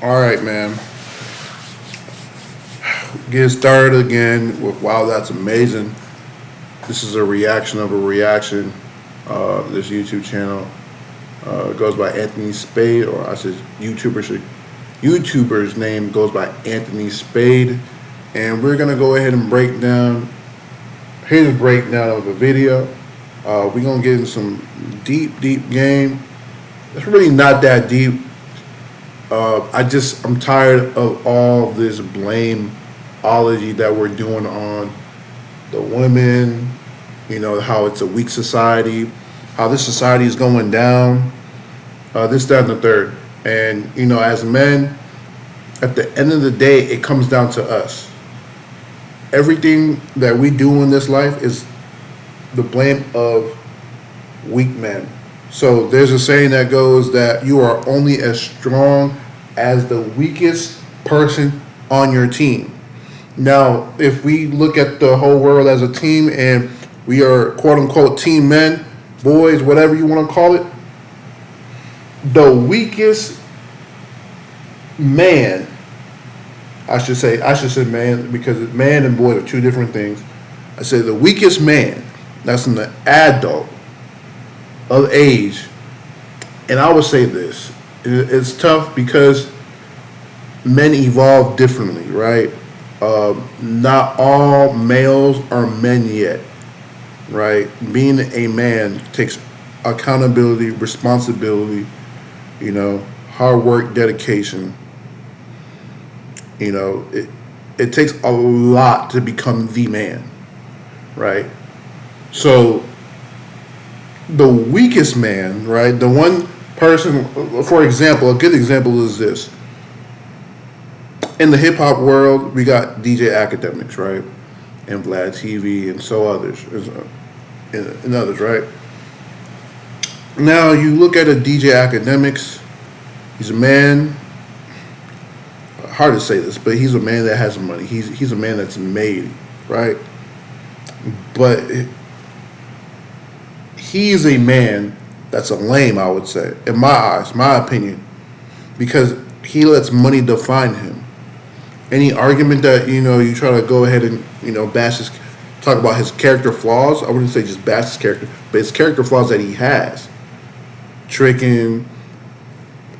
All right, man. Get started again with wow, that's amazing. This is a reaction of a reaction. This YouTube channel goes by Anthony Spade, or I said YouTuber's name goes by Anthony Spade, and we're gonna go ahead and break down. Here's a breakdown of a video. We're gonna get in some deep game. It's really not that deep. I'm tired of all this blameology that we're doing on the women. You know how it's a weak society, how this society is going down. This, that, and the third. And as men, at the end of the day, it comes down to us. Everything that we do in this life is the blame of weak men. So there's a saying that goes that you are only as strong as the weakest person on your team. Now, if we look at the whole world as a team and we are quote unquote team men, boys, whatever you want to call it, the weakest man, I should say man, because man and boy are two different things. I say the weakest man, that's an adult of age. And I would say this, it's tough because men evolve differently, right? Not all males are men yet, right? Being a man takes accountability, responsibility, hard work, dedication. It takes a lot to become the man, right? So the weakest man, right? The one person, for example, a good example is this. In the hip hop world, we got DJ Academics, right? And Vlad TV and so others, and others, right? Now you look at a DJ Academics, he's a man, hard to say this, but he's a man that has money. He's a man that's made, right? But he's a man that's a lame, I would say, in my eyes, my opinion, because he lets money define him. Any argument that you try to go ahead and talk about his character flaws, I wouldn't say just bash his character, but his character flaws that he has, tricking,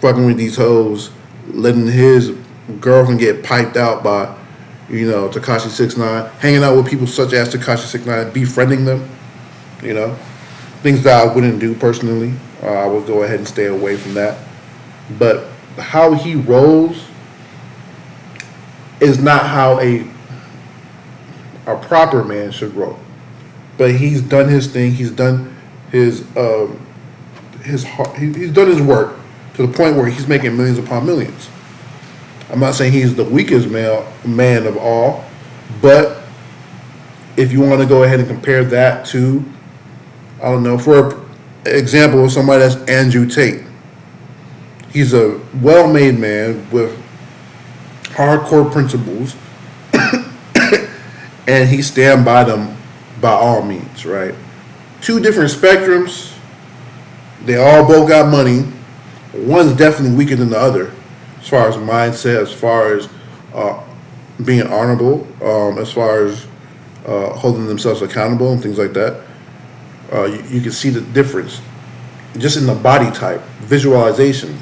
fucking with these hoes, letting his girlfriend get piped out by Tekashi 6ix9ine, hanging out with people such as Tekashi 6ix9ine, befriending them, things that I wouldn't do personally. I would go ahead and stay away from that. But how he rolls is not how a proper man should roll. But he's done his thing. He's done he's done his work to the point where he's making millions upon millions. I'm not saying he's the weakest man of all, but if you want to go ahead and compare that to, I don't know, for example, of somebody that's Andrew Tate. He's a well-made man with hardcore principles, and he stand by them by all means, right? Two different spectrums. They all both got money. One's definitely weaker than the other, as far as mindset, as far as being honorable, as far as holding themselves accountable and things like that. You can see the difference just in the body type, visualization.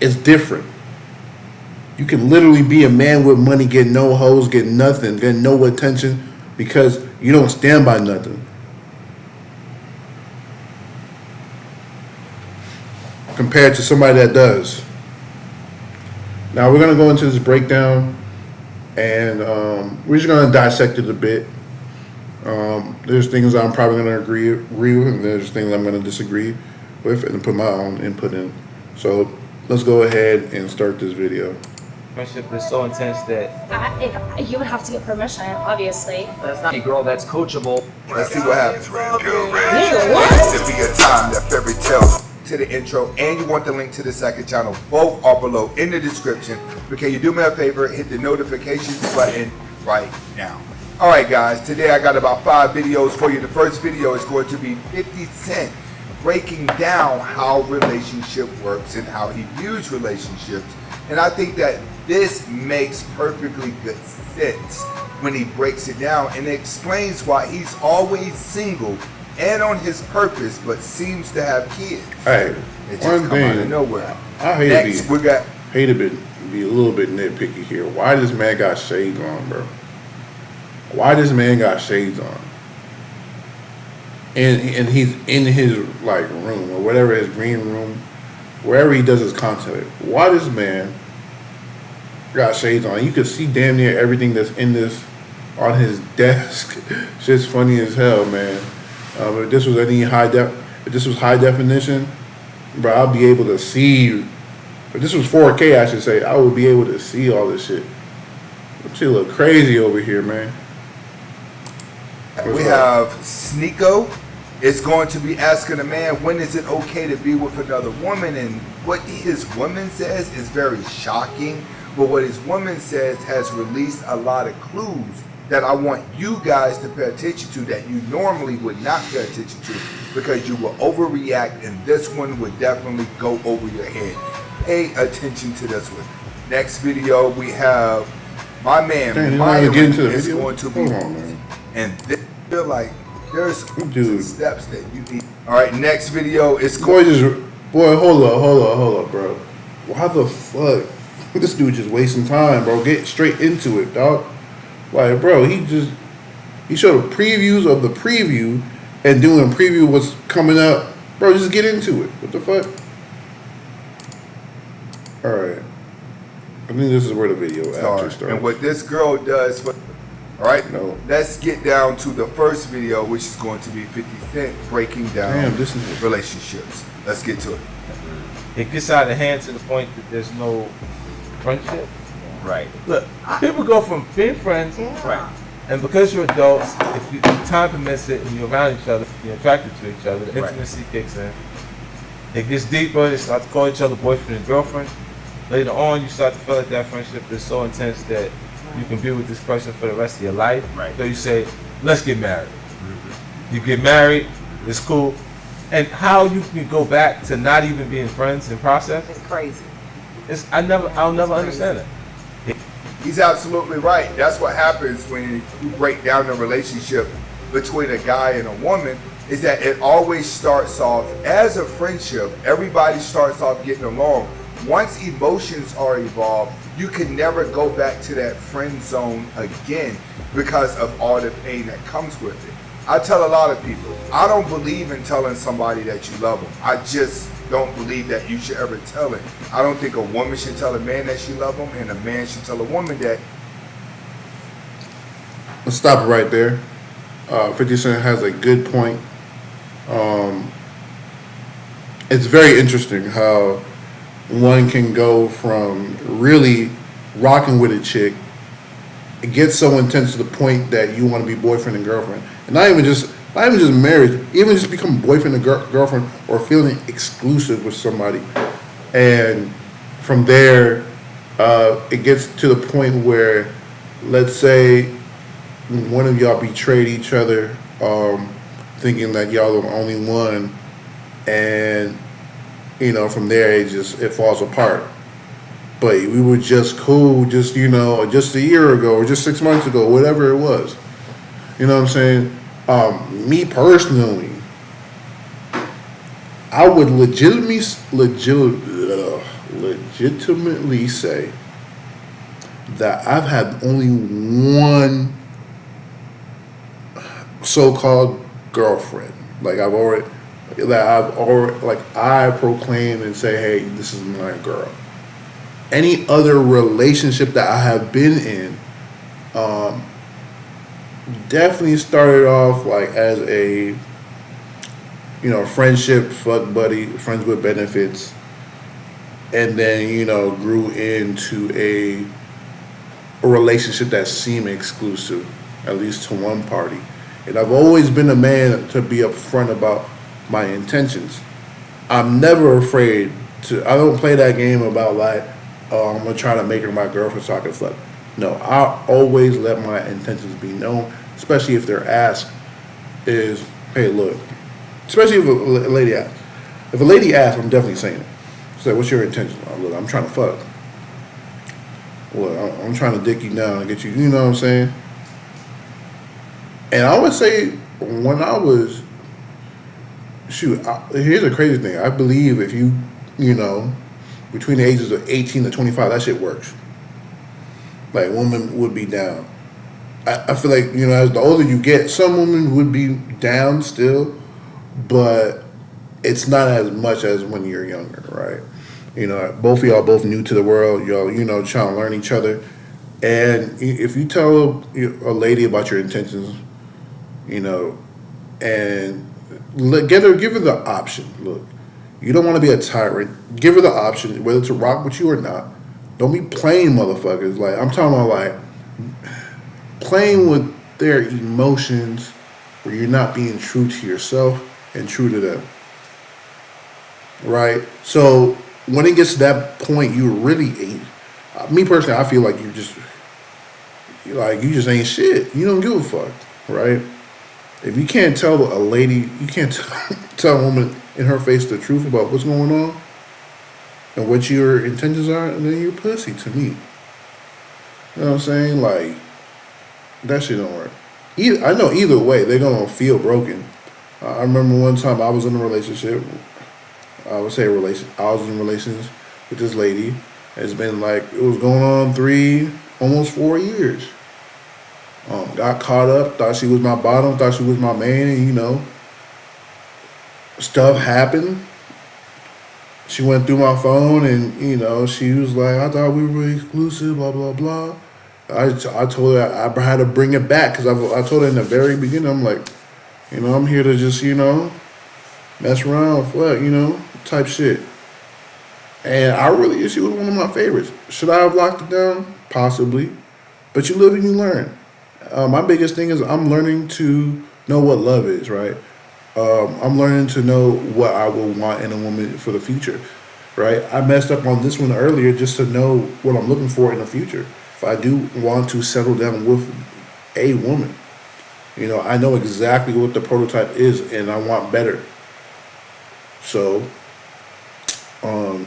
It's different. You can literally be a man with money, get no hoes, get nothing, get no attention because you don't stand by nothing. Compared to somebody that does. Now we're gonna go into this breakdown, and we're just gonna dissect it a bit. There's things I'm probably gonna agree with, and there's things I'm gonna disagree with, and put my own input in. So let's go ahead and start this video. Friendship is so intense that if you would have to get permission, obviously. that's not a girl that's coachable. Let's see what happens. Nigga, what? It'll be a time that fairy tale to the intro, and you want the link to the second channel. Both are below in the description. But can you do me a favor? Hit the notifications button right now. Alright guys, today I got about 5 videos for you. The first video is going to be 50 Cent breaking down how relationship works and how he views relationships. And I think that this makes perfectly good sense when he breaks it down and explains why he's always single and on his purpose, but seems to have kids. Hey, It just one come thing out of nowhere. I hate Next, to we got be a little bit nitpicky here. Why this man got shades on, bro? Why this man got shades on? And he's in his like room or whatever, his green room, wherever he does his content. Why this man got shades on? You could see damn near everything that's in this on his desk. Shit's funny as hell, man. If this was if this was high definition, bro, I'll be able to see. If this was 4K, I should say, I would be able to see all this shit. This shit look crazy over here, man. we have Sneeko is going to be asking a man, when is it okay to be with another woman? And what his woman says is very shocking, but what his woman says has released a lot of clues that I want you guys to pay attention to that you normally would not pay attention to, because you will overreact, and this one would definitely go over your head. Pay attention to this one. Next video, we have my man Myron is going to be, and this, feel like there's some steps that you need. All right, next video is hold up, bro. Why the fuck? This dude just wasting time, bro. Get straight into it, dog. Like, bro, he showed previews of the preview and doing a preview what's coming up. Bro, just get into it. What the fuck? Alright. I think this is where the video actually starts. And what this girl does, alright, let's get down to the first video, which is going to be 50 Cent breaking down relationships. Let's get to it. It gets out of hand to the point that there's no friendship. Right. Look, people go from being friends, Right. and because you're adults, if time permits it and you're around each other, you're attracted to each other, the intimacy kicks in. It gets deeper, they start to call each other boyfriend and girlfriend. Later on, you start to feel like that friendship is so intense that you can be with this person for the rest of your life. Right. So you say, let's get married. You get married, it's cool. And how you can go back to not even being friends in process? It's crazy. I'll never understand it. He's absolutely right. That's what happens when you break down the relationship between a guy and a woman, is that it always starts off as a friendship. Everybody starts off getting along. Once emotions are involved, you can never go back to that friend zone again because of all the pain that comes with it. I tell a lot of people, I don't believe in telling somebody that you love them. I just don't believe that you should ever tell it. I don't think a woman should tell a man that she loves him, and a man should tell a woman that. Let's stop it right there. 50 Cent has a good point. It's very interesting how one can go from really rocking with a chick, it gets so intense to the point that you want to be boyfriend and girlfriend, and not even just marriage, even just become boyfriend and girlfriend, or feeling exclusive with somebody, and from there, it gets to the point where, let's say, one of y'all betrayed each other, thinking that y'all are the only one, and from there it falls apart. But we were just cool, just a year ago or just 6 months ago, whatever it was. You know what I'm saying? Me personally, I would legitimately say that I've had only one so-called girlfriend. I proclaim and say, hey, this is my girl. Any other relationship that I have been in, definitely started off like as a, friendship, fuck buddy, friends with benefits, and then, grew into a relationship that seemed exclusive, at least to one party. And I've always been a man to be upfront about my intentions. I'm never afraid I don't play that game about I'm going to try to make her my girlfriend so I can fuck. No, I always let my intentions be known, especially if their ask is, hey, look, Especially if a lady asks. If a lady asks, I'm definitely saying it. So what's your intention? Oh, look, I'm trying to fuck. Well, I'm trying to dick you down and get you. You know what I'm saying? And I would say when I was here's a crazy thing. I believe if you know, between the ages of 18 to 25, that shit works. Like women would be down. I feel like as the older you get, some women would be down still, but it's not as much as when you're younger, right? Both of y'all both new to the world. Y'all trying to learn each other, and if you tell a lady about your intentions, and give her the option. Look, you don't want to be a tyrant. Give her the option whether to rock with you or not. Don't be playing motherfuckers. Like I'm talking about, like playing with their emotions, where you're not being true to yourself and true to them. Right. So when it gets to that point, you really ain't. Me personally, I feel like you just ain't shit. You don't give a fuck, right? If you can't tell a lady, you can't tell a woman in her face the truth about what's going on and what your intentions are, then you're pussy to me. You know what I'm saying? Like, that shit don't work. I know either way, they're going to feel broken. I remember one time I was in a relationship. I would say I was in relations with this lady. It's been like, it was going on 3, almost 4 years. Got caught up, thought she was my bottom, thought she was my man, and stuff happened. She went through my phone and, she was like, I thought we were exclusive, blah, blah, blah. I told her I had to bring it back because I told her in the very beginning, I'm like, I'm here to just, mess around, fuck, type shit. And she was one of my favorites. Should I have locked it down? Possibly. But you live and you learn. My biggest thing is I'm learning to know what love is, right? I'm learning to know what I will want in a woman for the future, right? I messed up on this one earlier just to know what I'm looking for in the future. If I do want to settle down with a woman, I know exactly what the prototype is and I want better. So,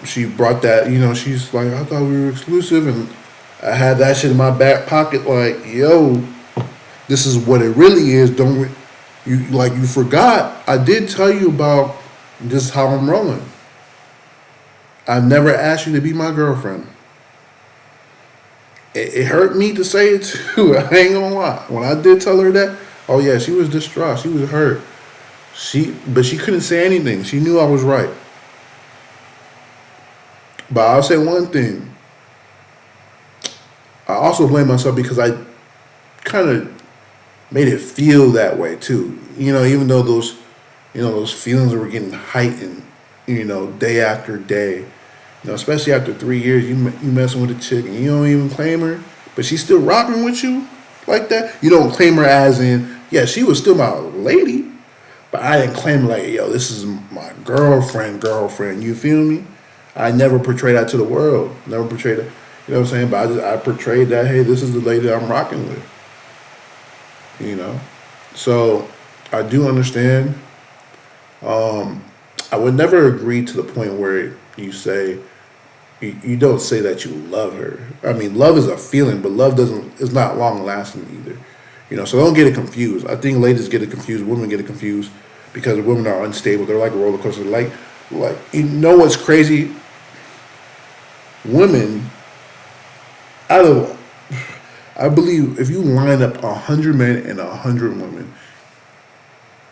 she brought that, she's like, I thought we were exclusive, and I had that shit in my back pocket like, yo, this is what it really is. You forgot. I did tell you about this how I'm rolling. I never asked you to be my girlfriend. It hurt me to say it too. I ain't gonna lie. When I did tell her that, oh yeah, she was distraught. She was hurt. But she couldn't say anything. She knew I was right. But I'll say one thing. I also blame myself because I kind of made it feel that way too. Even though those feelings were getting heightened, day after day. Especially after 3 years, you messing with a chick and you don't even claim her, but she's still rocking with you like that. You don't claim her as in, yeah, she was still my lady, but I didn't claim her like, yo, this is my girlfriend. You feel me? I never portrayed that to the world. Never portrayed it. You know what I'm saying? But I portrayed that, hey, this is the lady that I'm rocking with. So I do understand. I would never agree to the point where you say, you don't say that you love her. I mean, love is a feeling, but love is not long lasting either. So don't get it confused. I think ladies get it confused, women get it confused because women are unstable. They're like a roller coaster. Like what's crazy? Women, I believe if you line up 100 men and 100 women,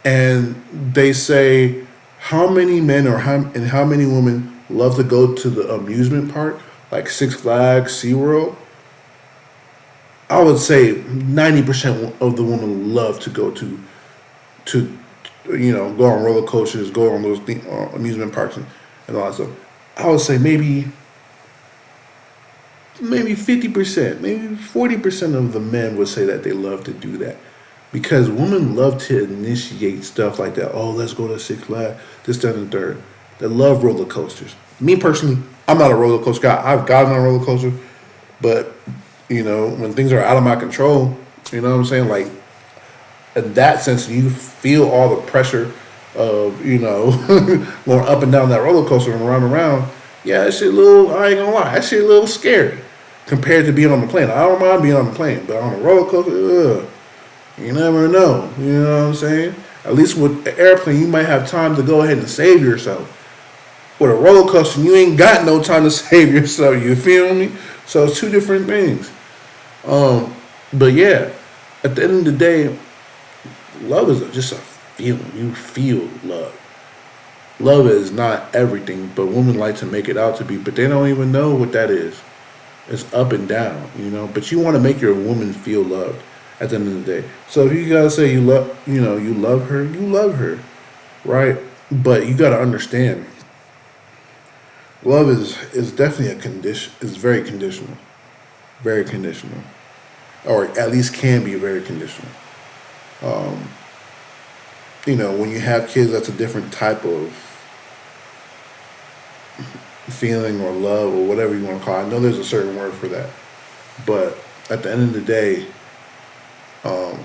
and they say how many men and how many women love to go to the amusement park, like Six Flags, SeaWorld, I would say 90% of the women love to go to go on roller coasters, go on those amusement parks and all that stuff. I would say maybe 50%, maybe 40% of the men would say that they love to do that. Because women love to initiate stuff like that. Oh, let's go to Six Flags, this, that, and the third. They love roller coasters. Me personally, I'm not a roller coaster guy. I've gotten on a roller coaster, but when things are out of my control, you know what I'm saying? Like in that sense, you feel all the pressure of going up and down that roller coaster and around. Yeah, that shit I ain't gonna lie, that shit a little scary compared to being on the plane. I don't mind being on the plane, but on a roller coaster, you never know. You know what I'm saying? At least with an airplane, you might have time to go ahead and save yourself. With a roller coaster, you ain't got no time to save yourself. You feel me? So it's two different things. But yeah, at the end of the day, love is just a feeling. You feel love. Love is not everything, but women like to make it out to be, but they don't even know what that is. It's up and down. But you want to make your woman feel loved at the end of the day. So if you gotta say you love her, right? But you gotta understand, love is definitely a condition. It's very conditional, or at least can be very conditional. Um, when you have kids, that's a different type of feeling or love or whatever you want to call it. I know there's a certain word for that, but at the end of the day, um,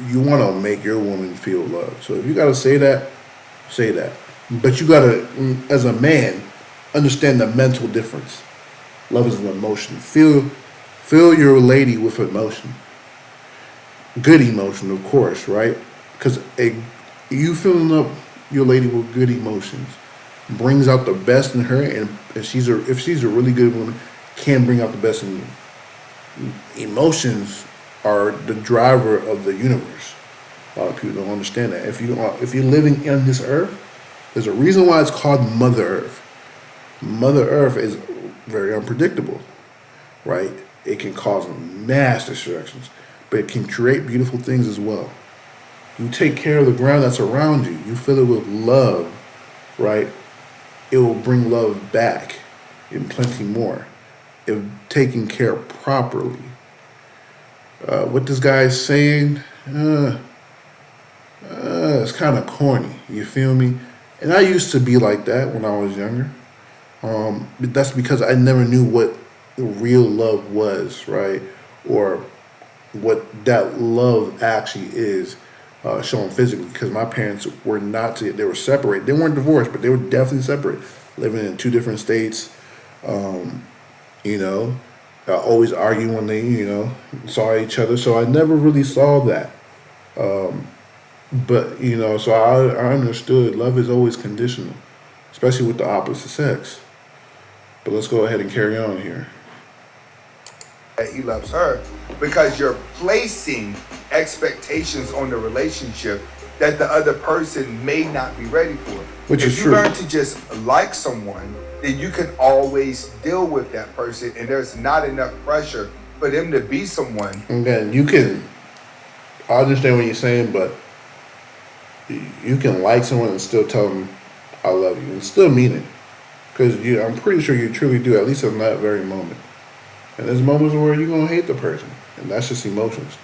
you want to make your woman feel loved. So if you got to say that, say that. But you got to, as a man, understand the mental difference. Love is an emotion. Feel your lady with emotion. Good emotion, of course, right? Because you filling up your lady with good emotions brings out the best in her, and if she's a really good woman, can bring out the best in you. Emotions are the driver of the universe. A lot of people don't understand that. If you're living in this earth, there's a reason why it's called Mother Earth. Mother Earth is very unpredictable, right? It can cause mass destructions, but it can create beautiful things as well. You take care of the ground that's around you. You fill it with love, right? It will bring love back and plenty more if taken care of properly. What this guy is saying, it's kind of corny. You feel me? And I used to be like that when I was younger. But that's because I never knew what real love was, right? Or what that love actually is, shown physically. Because my parents were not they were separated. They weren't divorced, but they were definitely separate, living in two different states. Um, you know, always arguing when they saw each other. So I never really saw that. Um, but so I understood love is always conditional, especially with the opposite sex. But let's go ahead and carry on here. That he loves her because you're placing expectations on the relationship that the other person may not be ready for. Which is If you true. learn to just like someone, then you can always deal with that person, and there's not enough pressure for them to be someone. And then I understand what you're saying, but you can like someone and still tell them I love you and still mean it. Because I'm pretty sure you truly do, at least in that very moment. And there's moments where you're going to hate the person, and that's just emotions.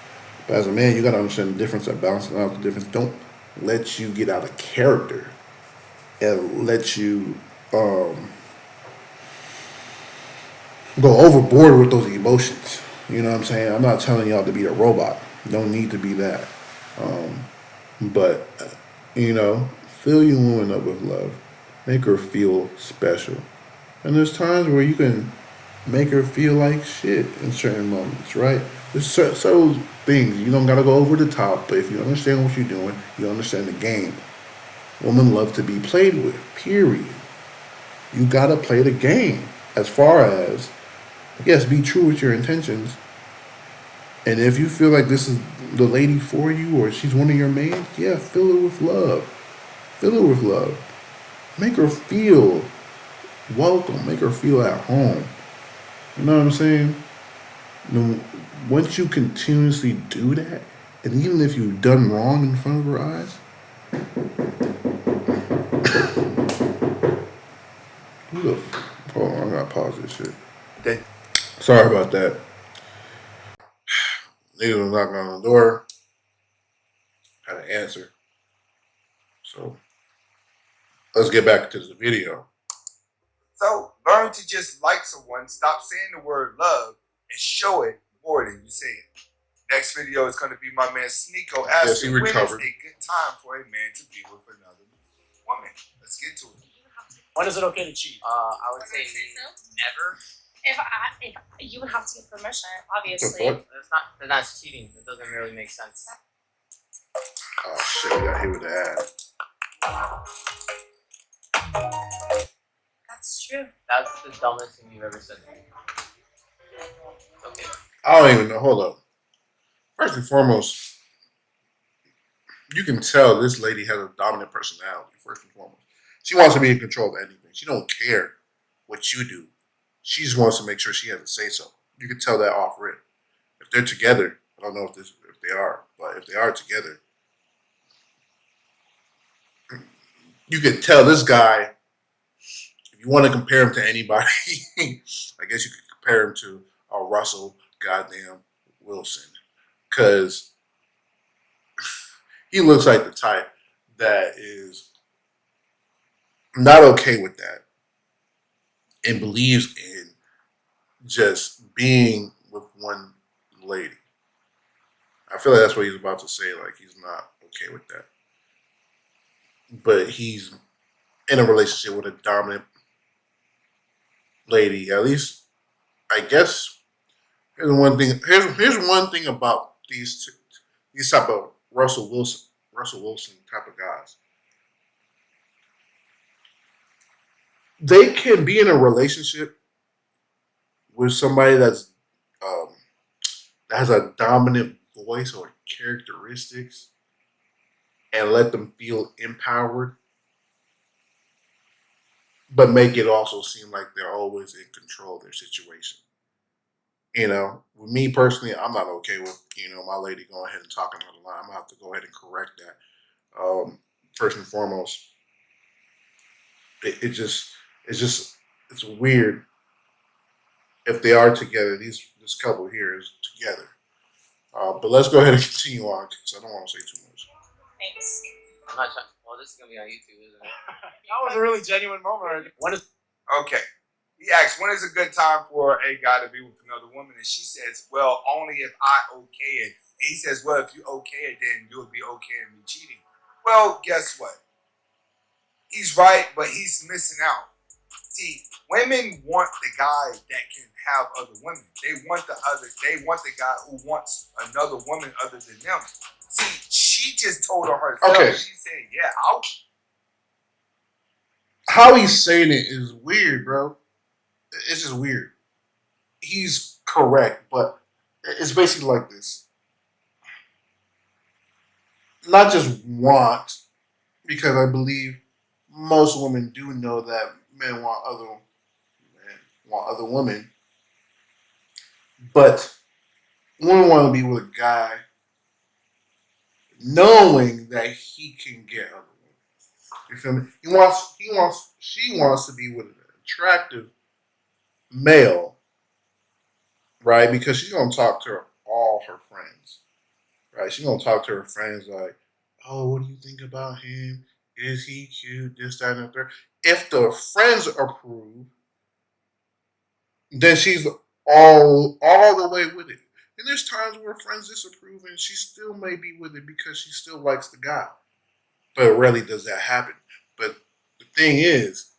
But as a man, you got to understand the difference of balancing out the difference. Don't let you get out of character and let you go overboard with those emotions. You know what I'm saying? I'm not telling y'all to be a robot. Don't need to be that. But, fill your woman up with love. Make her feel special. And there's times where you can make her feel like shit in certain moments, right? There's certain things. You don't got to go over the top, but if you understand what you're doing, you understand the game. Women love to be played with, period. You got to play the game. As far as, yes, be true with your intentions. And if you feel like this is the lady for you or she's one of your mains, yeah, fill her with love. Fill her with love. Make her feel welcome. Make her feel at home. You know what I'm saying? Once you continuously do that, and even if you've done wrong in front of her eyes, hold on, I gotta pause this shit. That Sorry about that. Niggas was knocking on the door. Had to answer. So let's get back to the video. So learn to just like someone, stop saying the word love, and show it more than you say it. Next video is going to be my man Sneeko Yes, he asking when is recovered. a good time for a man to be with another woman. Let's get to it. When is it okay to cheat? I would say never. If you would have to get permission, obviously. fuck? That's cheating. It doesn't really make sense. Oh shit, we got hit with the ad. That's true. That's the dumbest thing you've ever said to me. It's okay. I don't even know. Hold up. First and foremost, you can tell this lady has a dominant personality. First and foremost, she wants to be in control of anything. She don't care what you do. She just wants to make sure she has a say so. You can tell that off rip. If they're together, I don't know if they are, but if they are together, you can tell this guy. If you want to compare him to anybody, I guess you could compare him to Russell goddamn Wilson, because he looks like the type that is not okay with that and believes in just being with one lady. I feel like that's what he's about to say. Like, he's not okay with that, but he's in a relationship with a dominant lady. At least, I guess. Here's one thing. Here's one thing about these type of Russell Wilson type of guys. They can be in a relationship with somebody that has a dominant voice or characteristics, and let them feel empowered, but make it also seem like they're always in control of their situation. You know, with me personally, I'm not okay with, my lady going ahead and talking on the line. I'm going to have to go ahead and correct that. First and foremost, it's weird if they are together. This couple here is together. But let's go ahead and continue on, because I don't want to say too much. Thanks. I'm not trying. Well, this is gonna be on YouTube, isn't it? That was a really genuine moment. When is Okay. He asks, when is a good time for a guy to be with another woman? And she says, well, only if I okay it. And he says, well, if you okay it, then you'll be okay in me cheating. Well, guess what? He's right, but he's missing out. See, women want the guy that can have other women. They want the guy who wants another woman other than them. See, she just told her herself. Okay. She said, yeah, I'll. How he's saying it is weird, bro. It's just weird. He's correct, but it's basically like this. Not just want, because I believe most women do know that men want other women, but women want to be with a guy knowing that he can get other women. You feel me? She wants to be with an attractive male, right? Because she's gonna talk to all her friends, right? She's gonna talk to her friends like, "Oh, what do you think about him? Is he cute? This, that, and the third." If the friends approve, then she's all the way with it. And there's times where friends disapprove, and she still may be with it because she still likes the guy. But rarely does that happen. But the thing is,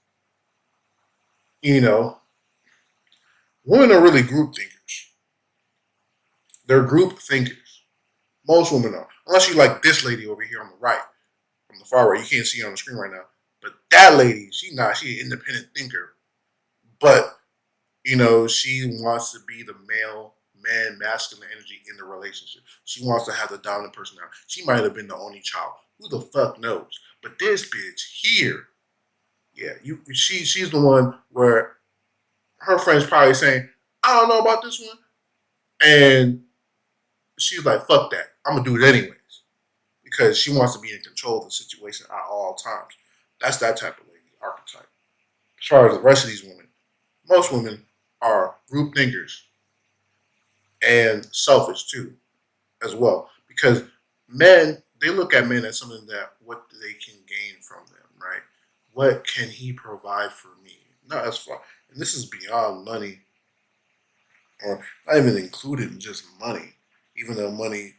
women are really group thinkers. They're group thinkers. Most women are. Unless you like this lady over here on the right, on the far right. You can't see her on the screen right now. But that lady, she's an independent thinker. But, she wants to be the masculine energy in the relationship. She wants to have the dominant personality. She might have been the only child. Who the fuck knows? But this bitch here, yeah, she's the one where her friends probably saying, I don't know about this one. And she's like, fuck that. I'm going to do it anyways. Because she wants to be in control of the situation at all times. That's that type of lady archetype. As far as the rest of these women, most women are group thinkers and selfish too, as well. Because men, they look at men as something that what they can gain from them, right? What can he provide for me? Not as far, and this is beyond money, or not even included in just money. even though money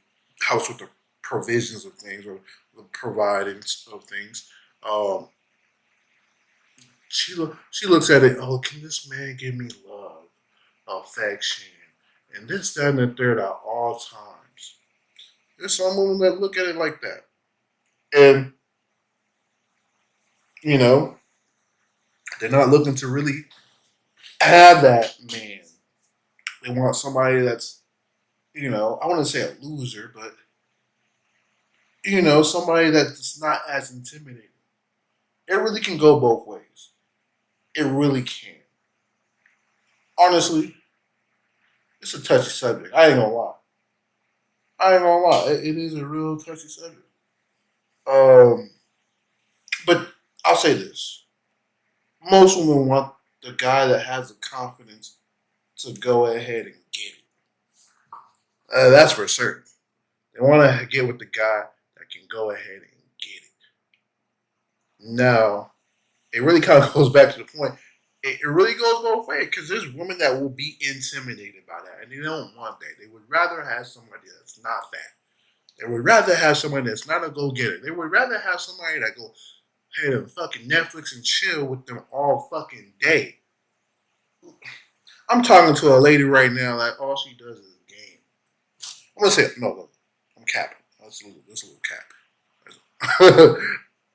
helps with the provisions of things or the providing of things. Um, she looks at it. Oh, can this man give me love, affection, and this, that, and the third at all times? There's some women that look at it like that, and you know they're not looking to really have that man. They want somebody that's, I wouldn't say a loser, but somebody that's not as intimidating. It really can go both ways. It really can. Honestly, it's a touchy subject. I ain't gonna lie. I ain't gonna lie. It is a real touchy subject. Um, but I'll say this: most women want the guy that has the confidence to go ahead and get it. That's for certain. They want to get with the guy that can go ahead and get it. Now, it really kind of goes back to the point. It really goes both ways because there's women that will be intimidated by that, and they don't want that. They would rather have somebody that's not that. They would rather have somebody that's not a go getter. They would rather have somebody that go ahead and fucking Netflix and chill with them all fucking day. I'm talking to a lady right now that all she does is game. I'm gonna say no. I'm capping. That's a little cap.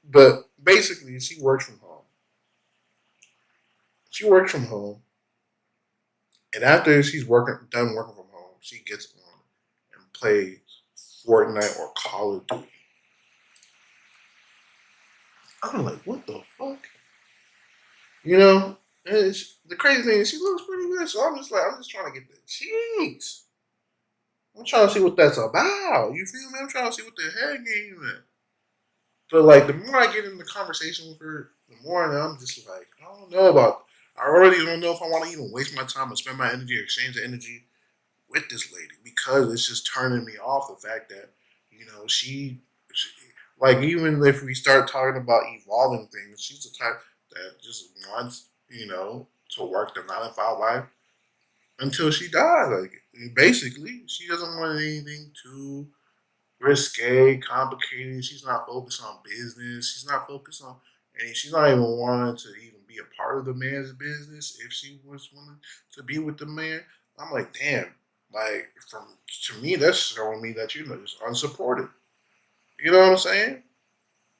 But basically, she works from home. She works from home, and after she's done working from home, she gets on and plays Fortnite or Call of Duty. I'm like, what the fuck? You know, the crazy thing is she looks pretty good. So I'm just trying to get the cheeks. I'm trying to see what that's about. You feel me? I'm trying to see what the head game is. But like, the more I get in the conversation with her, the more I'm just like, I don't know about. I already don't know if I want to even waste my time and spend my energy or exchange the energy with this lady because it's just turning me off the fact that she like, even if we start talking about evolving things, she's the type that just wants to work the 9 to 5 life until she dies. Like, basically, she doesn't want anything too risque, complicated. She's not focused on business. She's not focused on and she's not even wanting to even be a part of the man's business if she was wanting to be with the man. I'm like, damn. Like, from to me, that's showing me that just unsupported. You know what I'm saying?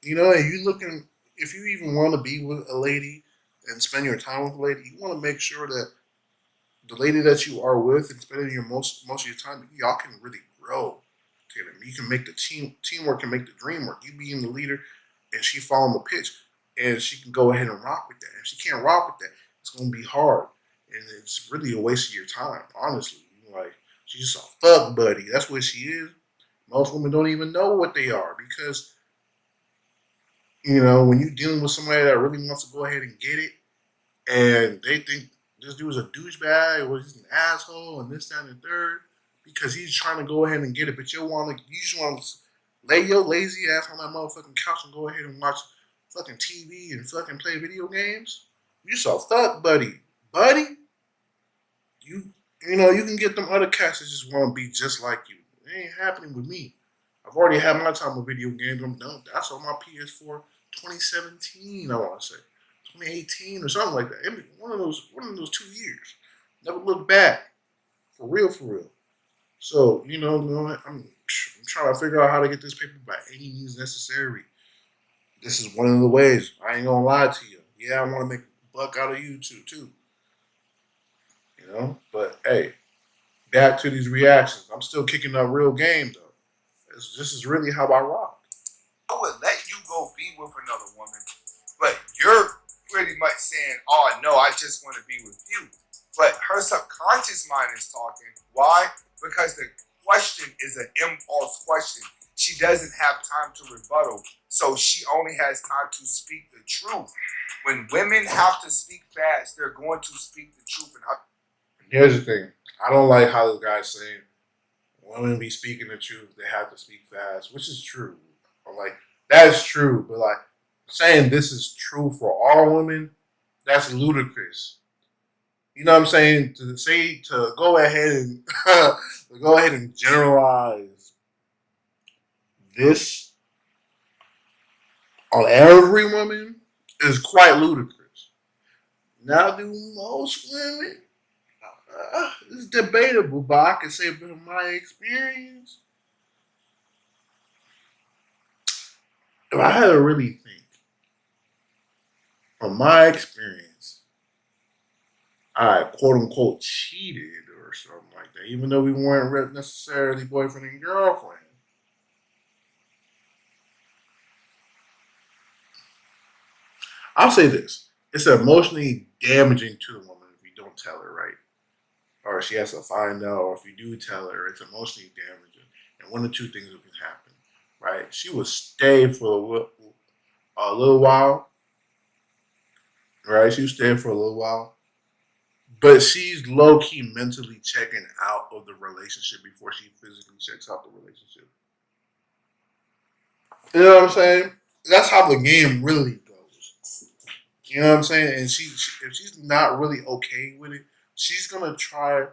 And you looking if you even want to be with a lady and spend your time with a lady, you want to make sure that the lady that you are with and spending your most of your time, y'all can really grow together. You can make the teamwork can make the dream work. You being the leader and she following the pitch, and she can go ahead and rock with that. If she can't rock with that, it's gonna be hard, and it's really a waste of your time. Honestly, like, she's just a fuck buddy. That's what she is. Most women don't even know what they are because when you're dealing with somebody that really wants to go ahead and get it, and they think this dude's a douchebag or he's an asshole and this, that, and the third, because he's trying to go ahead and get it, but you just want to lay your lazy ass on that motherfucking couch and go ahead and watch fucking TV and fucking play video games. You so thug, buddy. You can get them other cats that just want to be just like you. It ain't happening with me. I've already had my time with video games. I'm done. That's on my PS4 2017, I want to say. 2018 or something like that. One of those 2 years. Never looked back. For real, for real. So, I'm trying to figure out how to get this paper by any means necessary. This is one of the ways. I ain't gonna lie to you. Yeah, I want to make a buck out of YouTube too. But hey, back to these reactions. I'm still kicking up real game though. This is really how I rock. I would let you go be with another woman, but you're pretty much saying, "Oh no, I just want to be with you." But her subconscious mind is talking. Why? Because the question is an impulse question. She doesn't have time to rebuttal, so she only has time to speak the truth. When women have to speak fast, they're going to speak the truth. Here's the thing. I don't like how this guy's saying women be speaking the truth. They have to speak fast, which is true. I'm like, that's true. But like, saying this is true for all women, that's ludicrous. You know what I'm saying? To go ahead and to go ahead and generalize this on every woman is quite ludicrous. Now, do most women? It's debatable, but I can say from my experience, if I had to really think, from my experience, I quote unquote cheated or something like that, even though we weren't necessarily boyfriend and girlfriend. I'll say this: it's emotionally damaging to the woman if you don't tell her right, or she has to find out, or if you do tell her, it's emotionally damaging. And one of two things can happen, right? She will stay for a little while, right? She will stay for a little while, but she's low key mentally checking out of the relationship before she physically checks out the relationship. You know what I'm saying? That's how the game really goes. You know what I'm saying? And if she's not really okay with it, she's gonna try.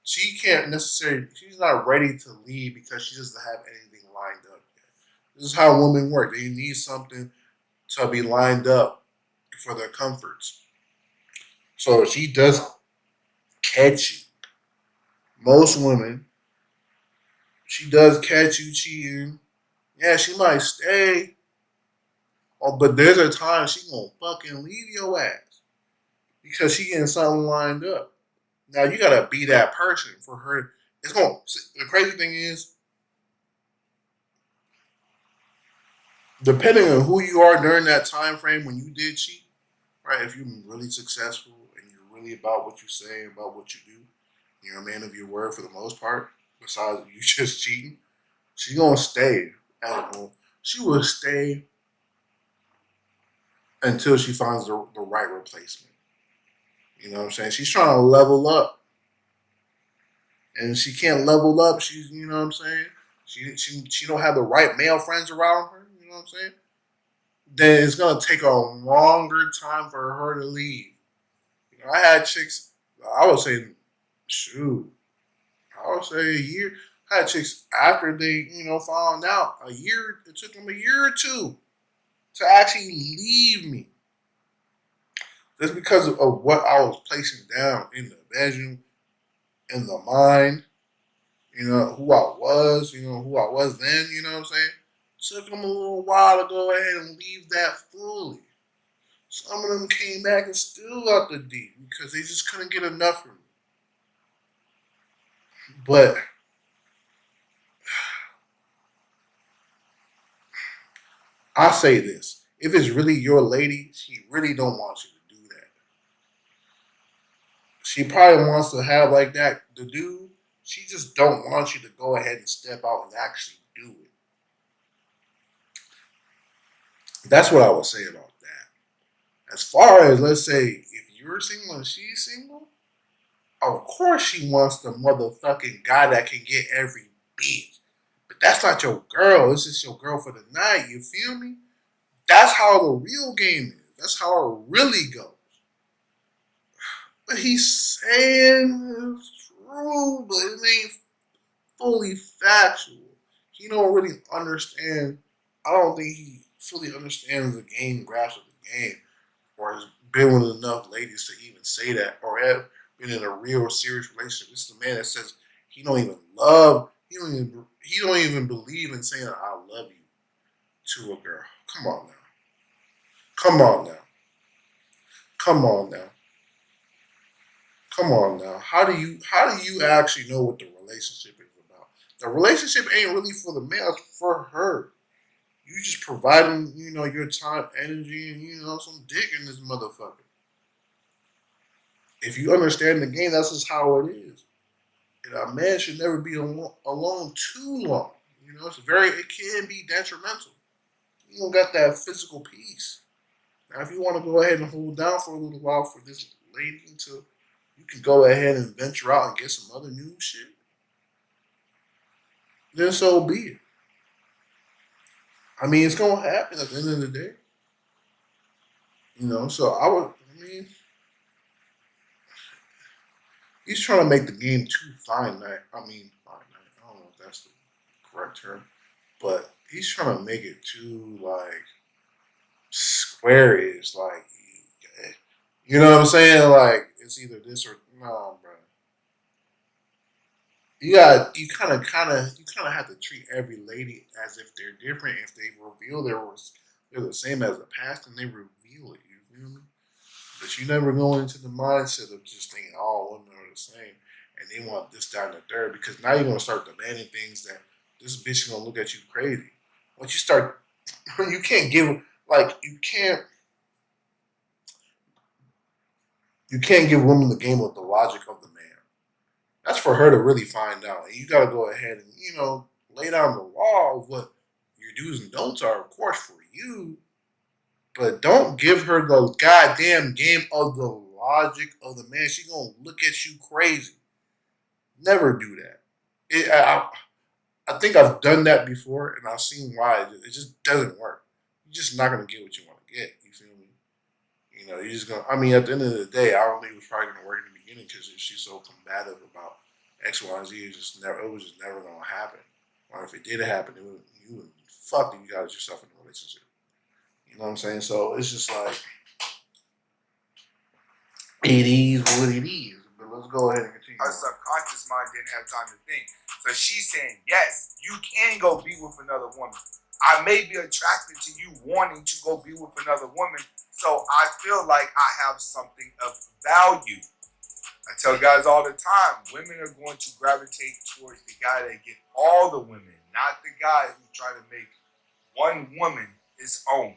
She can't necessarily. She's not ready to leave because she doesn't have anything lined up yet. This is how women work. They need something to be lined up for their comforts. So if she does catch you, most women, she does catch you cheating. Yeah, she might stay. Oh, but there's a time she gonna fucking leave your ass because she getting something lined up. Now you gotta be that person for her. It's going. The crazy thing is, depending on who you are during that time frame when you did cheat, right? If you're really successful and you're really about what you say, about what you do, you're a man of your word for the most part. Besides you just cheating, she gonna stay at home. She will stay until she finds the right replacement. You know what I'm saying? She's trying to level up, and she can't level up. She's, you know what I'm saying? She don't have the right male friends around her. You know what I'm saying? Then it's gonna take a longer time for her to leave. You know, I had chicks. I would say, shoot, I would say a year. I had chicks after they, found out a year. It took them a year or two to actually leave me. Just because of what I was placing down in the bedroom, in the mind, who I was, who I was then, you know what I'm saying? Took them a little while to go ahead and leave that fully. Some of them came back and still out the deep because they just couldn't get enough of me. But I say this. If it's really your lady, she really don't want you to do that. She probably wants to have like that to do. She just don't want you to go ahead and step out and actually do it. That's what I would say about that. As far as, let's say, if you're single and she's single, of course she wants the motherfucking guy that can get every beat. But that's not your girl. It's just your girl for the night. You feel me? That's how the real game is. That's how it really goes. But he's saying it's true, but it ain't fully factual. He don't really understand. I don't think he fully understands the game, grasp of the game, or has been with enough ladies to even say that, or have been in a real serious relationship. This is a man that says he don't even love. He don't even believe in saying "I love you" to a girl. Come on now. Come on now. Come on now. Come on now. How do you actually know what the relationship is about? The relationship ain't really for the male, it's for her. You just providing, your time, energy, and some dick in this motherfucker. If you understand the game, that's just how it is. And a man should never be alone too long. It can be detrimental. You don't got that physical peace. Now, if you want to go ahead and hold down for a little while for this lady until you can go ahead and venture out and get some other new shit, then so be it. I mean, it's gonna happen at the end of the day. So I mean, He's trying to make the game too finite. I mean, finite. I don't know if that's the correct term, but he's trying to make it too like square-ish. Like, you know what I'm saying? Like, it's either this or no, bro. You kind of have to treat every lady as if they're different. If they reveal they're the same as the past, and they reveal it. You feel me? But you never go into the mindset of just thinking all women are the same, and they want this, that, and the third. Because now you're gonna start demanding things that this bitch is gonna look at you crazy. Once you start, you can't give like you can't give women the game of the logic of the man. That's for her to really find out. And you got to go ahead and, lay down the law of what your do's and don'ts are, of course, for you. But don't give her the goddamn game of the logic of the man. She going to look at you crazy. Never do that. I think I've done that before, and I've seen why. It just doesn't work. You're just not going to get what you want to get. You feel me? You're just gonna. I mean, at the end of the day, I don't think it was probably gonna work in the beginning because she's so combative about X, Y, and Z. It was just never gonna happen. Or if it did happen, you would fuck if you got yourself in a relationship. You know what I'm saying? So it's just like it is what it is. But let's go ahead and continue. Her subconscious mind didn't have time to think. So she's saying, yes, you can go be with another woman. I may be attracted to you wanting to go be with another woman, so I feel like I have something of value. I tell guys all the time, women are going to gravitate towards the guy that get all the women, not the guy who try to make one woman his own.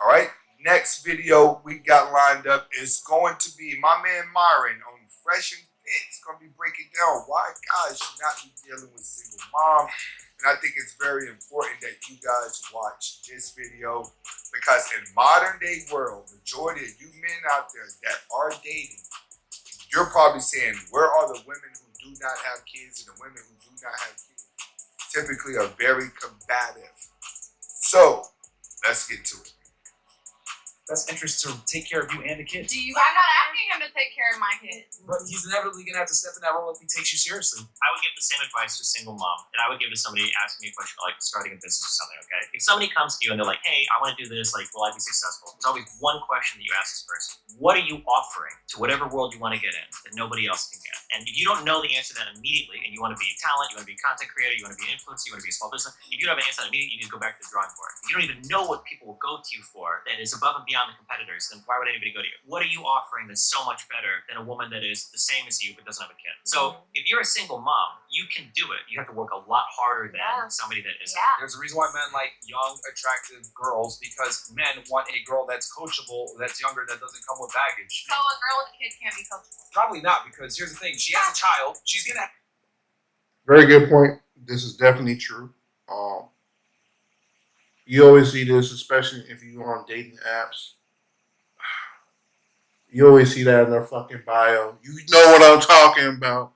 All right? Next video we got lined up is going to be my man Myron on Fresh and Fit. It's going to be breaking down why guys should not be dealing with single mom. And I think it's very important that you guys watch this video because in modern day world, majority of you men out there that are dating, you're probably saying, where are the women who do not have kids and the women who do not have kids? Typically are very combative. So, let's get to it. Best interest to take care of you and the kids. I'm not asking him to take care of my kids. But he's inevitably gonna have to step in that role if he takes you seriously. I would give the same advice to a single mom that I would give to somebody asking me a question like starting a business or something, okay? If somebody comes to you and they're like, hey, I want to do this, like, will I be successful? There's always one question that you ask this person. What are you offering to whatever world you want to get in that nobody else can get? And if you don't know the answer to that immediately and you want to be talent, you want to be a content creator, you want to be an influencer, you want to be a small business, if you don't have an answer to that immediately, you need to go back to the drawing board. If you don't even know what people will go to you for that is above and beyond the competitors, then why would anybody go to you? What are you offering that's so much better than a woman that is the same as you but doesn't have a kid? So if you're a single mom, you can do it. You have to work a lot harder than somebody that isn't. Yeah. There's a reason why men like young, attractive girls because men want a girl that's coachable, that's younger, that doesn't come with baggage. So a girl with a kid can't be coachable. Probably not because here's the thing: she has a child. She's gonna. Very good point. This is definitely true. You always see this, especially if you're on dating apps. You always see that in their fucking bio. You know what I'm talking about.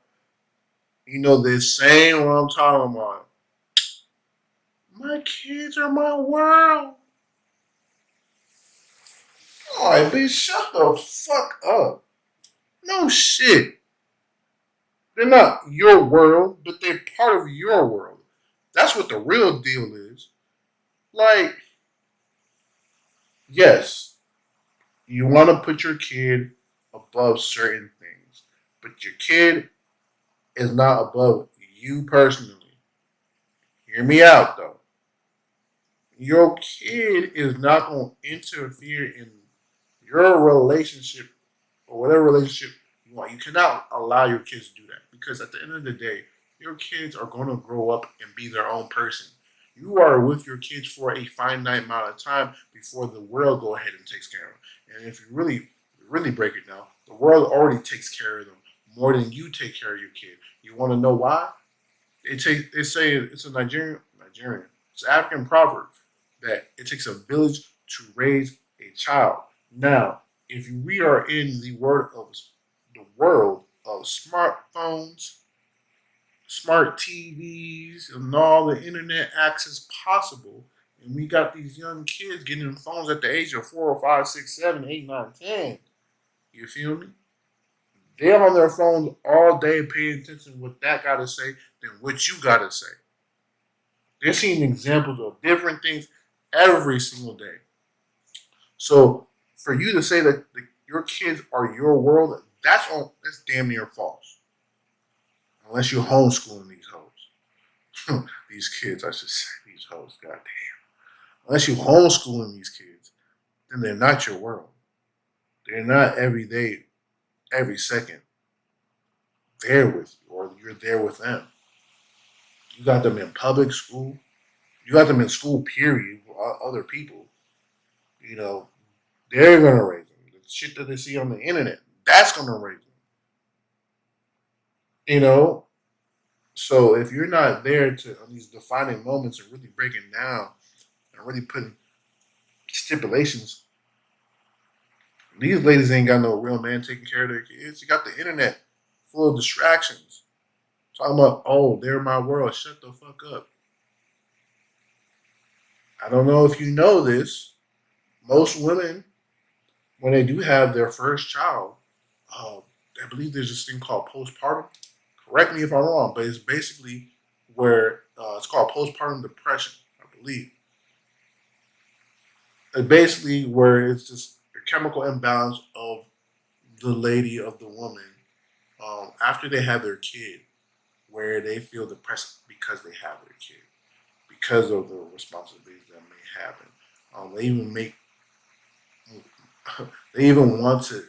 You know this saying what I'm talking about. My kids are my world. Alright, bitch, shut the fuck up. No shit. They're not your world, but they're part of your world. That's what the real deal is. Like, yes, you want to put your kid above certain things, but your kid is not above you personally. Hear me out, though. Your kid is not going to interfere in your relationship or whatever relationship you want. You cannot allow your kids to do that because at the end of the day, your kids are going to grow up and be their own person. You are with your kids for a finite amount of time before the world go ahead and takes care of them. And if you really break it down, the world already takes care of them more than you take care of your kid. You want to know why? They say it's a Nigerian, it's an African proverb that it takes a village to raise a child. Now, if we are in the world of smartphones, smart TVs, and all the internet access possible, and we got these young kids getting in phones at the age of 4 or 5, 6, 7, 8, 9, 10. You feel me? They're on their phones all day paying attention to what that got to say than what you got to say. They're seeing examples of different things every single day. So for you to say that your kids are your world, that's damn near false. Unless you're homeschooling these hoes. These kids, I should say, these hoes, goddamn. Unless you're homeschooling these kids, then they're not your world. They're not every day, every second there with you, or you're there with them. You got them in public school. You got them in school, period, with other people. You know, they're going to raise them. The shit that they see on the internet, that's going to raise them. You know, so if you're not there to on these defining moments and really breaking down and really putting stipulations, these ladies ain't got no real man taking care of their kids. You got the internet full of distractions. Talking about, oh, they're my world. Shut the fuck up. I don't know if you know this. Most women, when they do have their first child, uh, I believe there's this thing called postpartum. Correct me if I'm wrong, but it's basically where it's called postpartum depression, I believe. It's basically where it's just a chemical imbalance of the lady, of the woman, after they have their kid, where they feel depressed because they have their kid, because of the responsibilities that may happen. They even make, they even want to,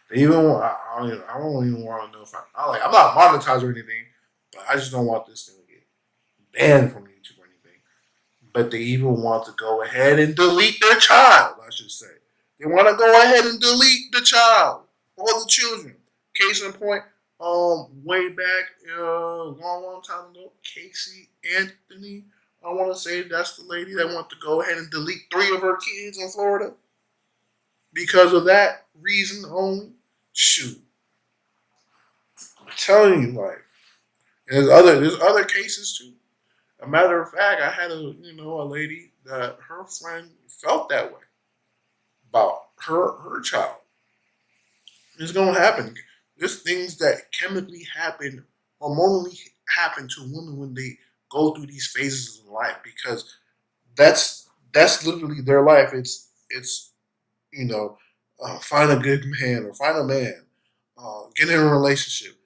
they even want, I don't even want to know if I'm not monetized or anything, but I just don't want this thing to get banned from YouTube or anything. But they even want to go ahead and delete their child, I should say. They want to go ahead and delete the child or the children. Case in point, way back, long time ago, Casey Anthony, I want to say that's the lady that wanted to go ahead and delete 3 of her kids in Florida because of that reason only. Shoot, I'm telling you, like, there's other cases too. A matter of fact, I had a lady that her friend felt that way about her child. It's gonna happen. There's things that chemically happen, hormonally happen to women when they go through these phases in life because that's literally their life. It's you know, find a good man or find a man, get in a relationship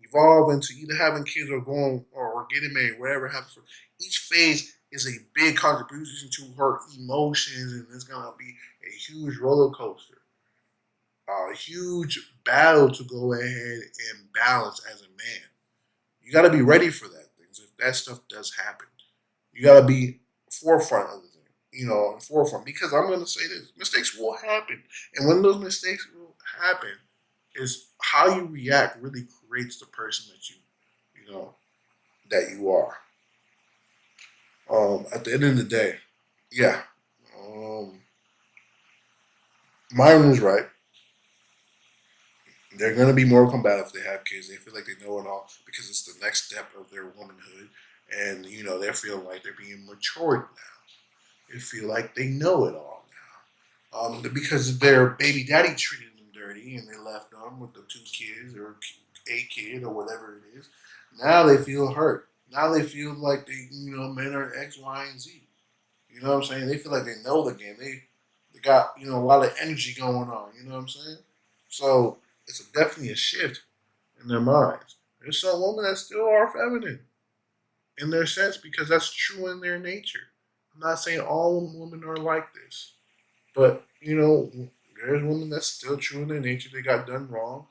evolve into either having kids or going or getting married, whatever happens. Each phase is a big contribution to her emotions, and it's gonna be a huge roller coaster, a huge battle to go ahead and balance as a man. You got to be ready for that things if that stuff does happen. You got to be forefront of the thing, forefront because I'm going to say this: mistakes will happen, and when those mistakes will happen, is how you react really creates the person that you know, that you are. At the end of the day, yeah, um, Myron is right. They're going to be more combative if they have kids. They feel like they know it all because it's the next step of their womanhood, and they feel like they're being matured now. They feel like they know it all now. Because their baby daddy treated them dirty and they left them with the 2 kids or a kid or whatever it is. Now they feel hurt. Now they feel like men are X, Y, and Z. You know what I'm saying? They feel like they know the game. They got a lot of energy going on. You know what I'm saying? So it's definitely a shift in their minds. There's some women that still are feminine in their sense because that's true in their nature. I'm not saying all women are like this, but there's women that's still true in their nature. They got done wrong,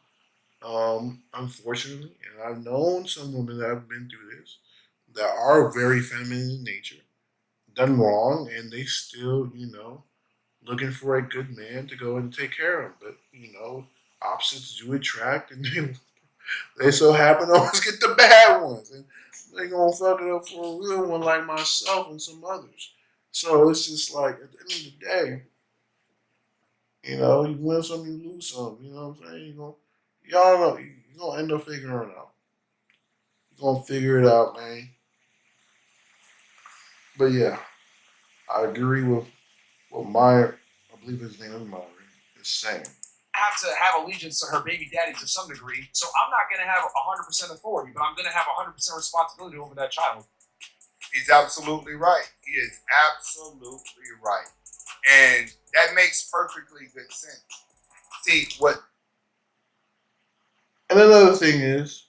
unfortunately, and I've known some women that have been through this that are very feminine in nature, done wrong, and they still, looking for a good man to go and take care of them. But opposites do attract, and they so happen to always get the bad ones, and they gonna fuck it up for a real one like myself and some others. So it's just like at the end of the day, you win some, you lose some. You know what I'm saying? Y'all know you gonna end up figuring it out. You're gonna figure it out, man. But yeah, I agree with what Meyer. I believe his name is Meyer. the same. have to have allegiance to her baby daddy to some degree. So I'm not going to have 100% authority, but I'm going to have 100% responsibility over that child. He's absolutely right. He is absolutely right. And that makes perfectly good sense. See, what And another thing is,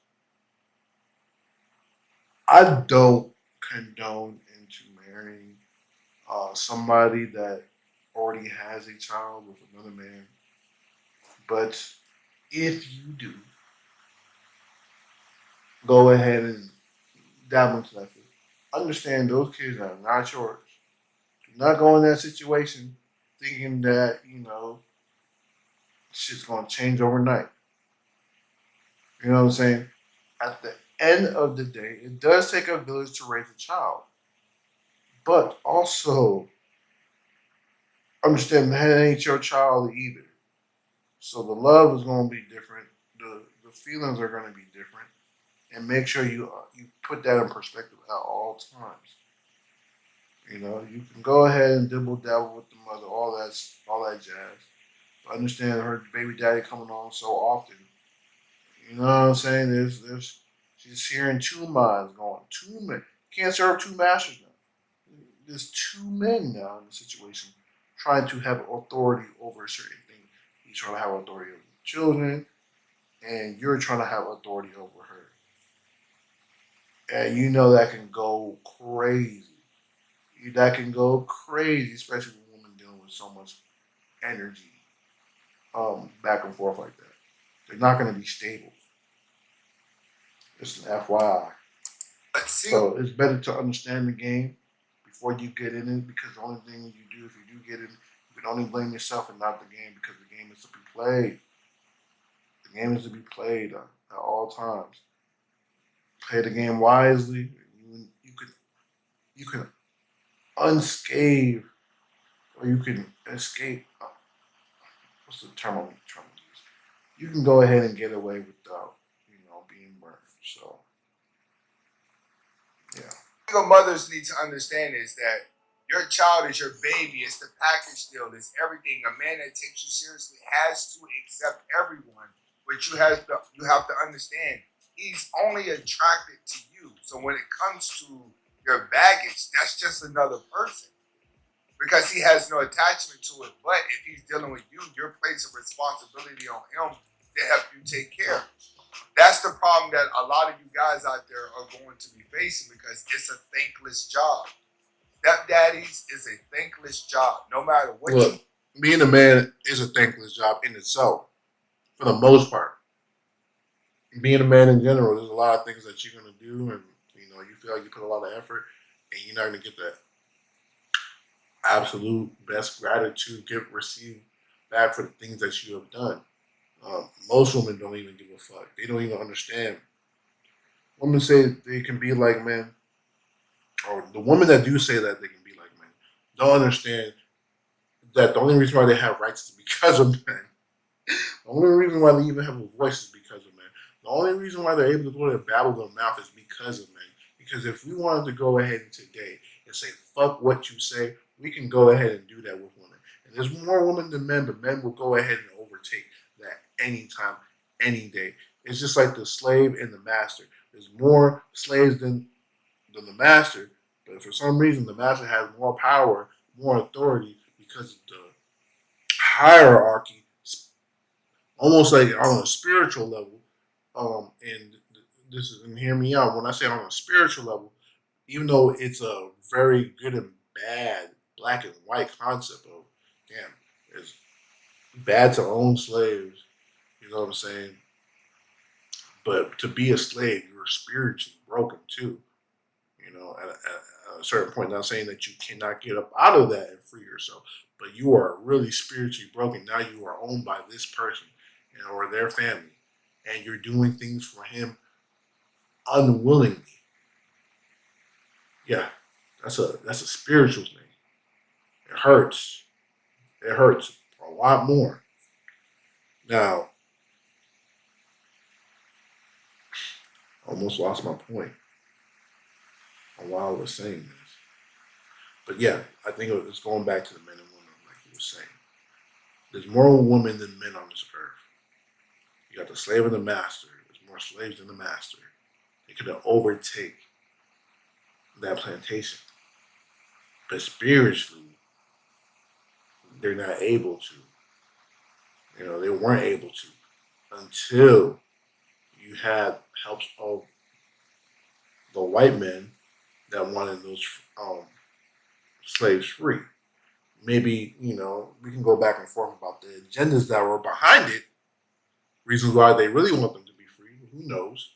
I don't condone into marrying somebody that already has a child with another man. But if you do, go ahead and dabble into that field. Understand those kids are not yours. Do not go in that situation thinking that, shit's going to change overnight. You know what I'm saying? At the end of the day, it does take a village to raise a child. But also, understand that ain't your child either. So the love is going to be different. The feelings are going to be different. And make sure you put that in perspective at all times. You can go ahead and dibble dabble with the mother, all that jazz. But understand her baby daddy coming on so often. You know what I'm saying? There's she's hearing two minds going. Two men can't serve two masters now. There's two men now in the situation trying to have authority over a certain thing. He's trying to have authority over the children, and you're trying to have authority over her. And you know that can go crazy. That can go crazy, especially with women dealing with so much energy, back and forth like that. They're not going to be stable. Just an FYI. let's see. So it's better to understand the game before you get in it, because the only thing you do if you do get in, you can only blame yourself and not the game, because the game is to be played. The game is to be played at all times. Play the game wisely. You can unscathe, or you can escape. What's the term I'm trying to use? You can go ahead and get away without, being burned. So, yeah. Single mothers need to understand is that your child is your baby. It's the package deal. It's everything. A man that takes you seriously has to accept everyone, but you have to understand he's only attracted to you. So when it comes to your baggage, that's just another person because he has no attachment to it. But if he's dealing with you, you're placing responsibility on him to help you take care. That's the problem that a lot of you guys out there are going to be facing because it's a thankless job. Stepdaddies is a thankless job, no matter what. Look, being a man is a thankless job in itself, for the most part. Being a man in general, there's a lot of things that you're gonna do, and you feel like you put a lot of effort, and you're not gonna get that absolute best gratitude received back for the things that you have done. Most women don't even give a fuck. They don't even understand. Women say they can be like men, or the women that do say that they can be like men don't understand that the only reason why they have rights is because of men. The only reason why they even have a voice is because of men. The only reason why they're able to go to babble their mouth is because of men. Because if we wanted to go ahead today and say, fuck what you say, we can go ahead and do that with women. And there's more women than men, but men will go ahead and overtake that anytime, any day. It's just like the slave and the master. There's more slaves than the master, but for some reason the master has more power, more authority because of the hierarchy, almost like on a spiritual level. And this is, and hear me out. When I say on a spiritual level, even though it's a very good and bad black and white concept of, damn, it's bad to own slaves. You know what I'm saying? But to be a slave, you're spiritually broken too. At a certain point, not saying that you cannot get up out of that and free yourself, but you are really spiritually broken. Now you are owned by this person or their family, and you're doing things for him unwillingly. Yeah, that's a spiritual thing. It hurts. It hurts a lot more. Now, almost lost my point on why I was saying this. But yeah, I think it's going back to the men and women, like you were saying. There's more women than men on this earth. You got the slave and the master. There's more slaves than the master. They could overtake that plantation. But spiritually, they're not able to. They weren't able to until you had helps of the white men that wanted those slaves free. Maybe, we can go back and forth about the agendas that were behind it, reasons why they really want them to be free. Who knows?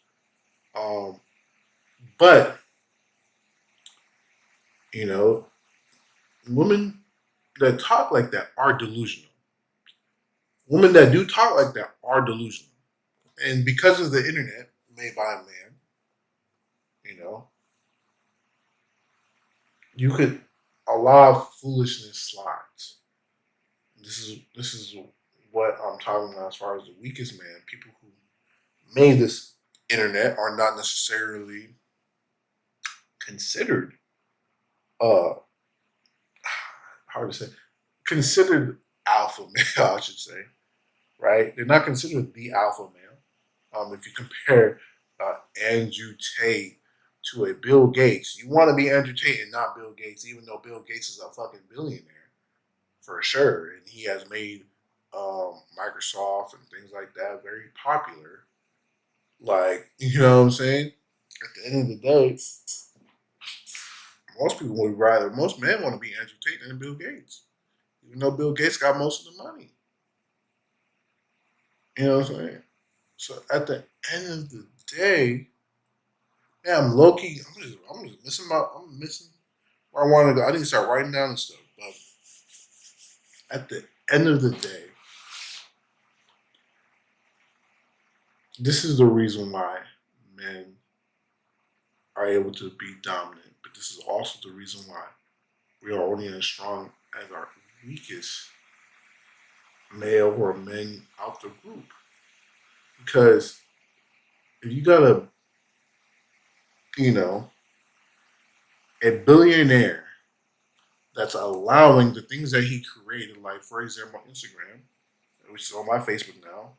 But, women that talk like that are delusional. Women that do talk like that are delusional. And because of the internet made by a man, you could allow foolishness slides. This is what I'm talking about as far as the weakest man. People who made this internet are not necessarily considered hard to say, considered alpha male, I should say, right? They're not considered the alpha male. If you compare Andrew Tate to a Bill Gates, you want to be Andrew Tate and not Bill Gates, even though Bill Gates is a fucking billionaire for sure, and he has made Microsoft and things like that very popular. Like, you know what I'm saying? At the end of the day, most men want to be Andrew Tate than Bill Gates, even though Bill Gates got most of the money. You know what I'm saying? So at the end of the day, yeah, I'm low key. I'm just missing I'm missing where I want to go. I need to start writing down and stuff. But at the end of the day, this is the reason why men are able to be dominant. But this is also the reason why we are only as strong as our weakest male or men out the group. Because if you got a billionaire that's allowing the things that he created, like for example Instagram, which is on my Facebook now,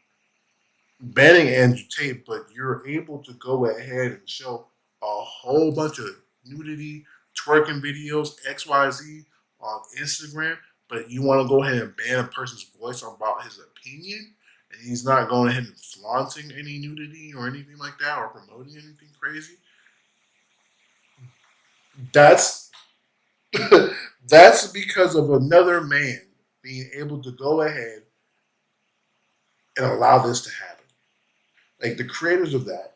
banning Andrew Tate, but you're able to go ahead and show a whole bunch of nudity, twerking videos, XYZ on Instagram, but you want to go ahead and ban a person's voice about his opinion, and he's not going ahead and flaunting any nudity or anything like that or promoting anything crazy. That's that's because of another man being able to go ahead and allow this to happen. Like the creators of that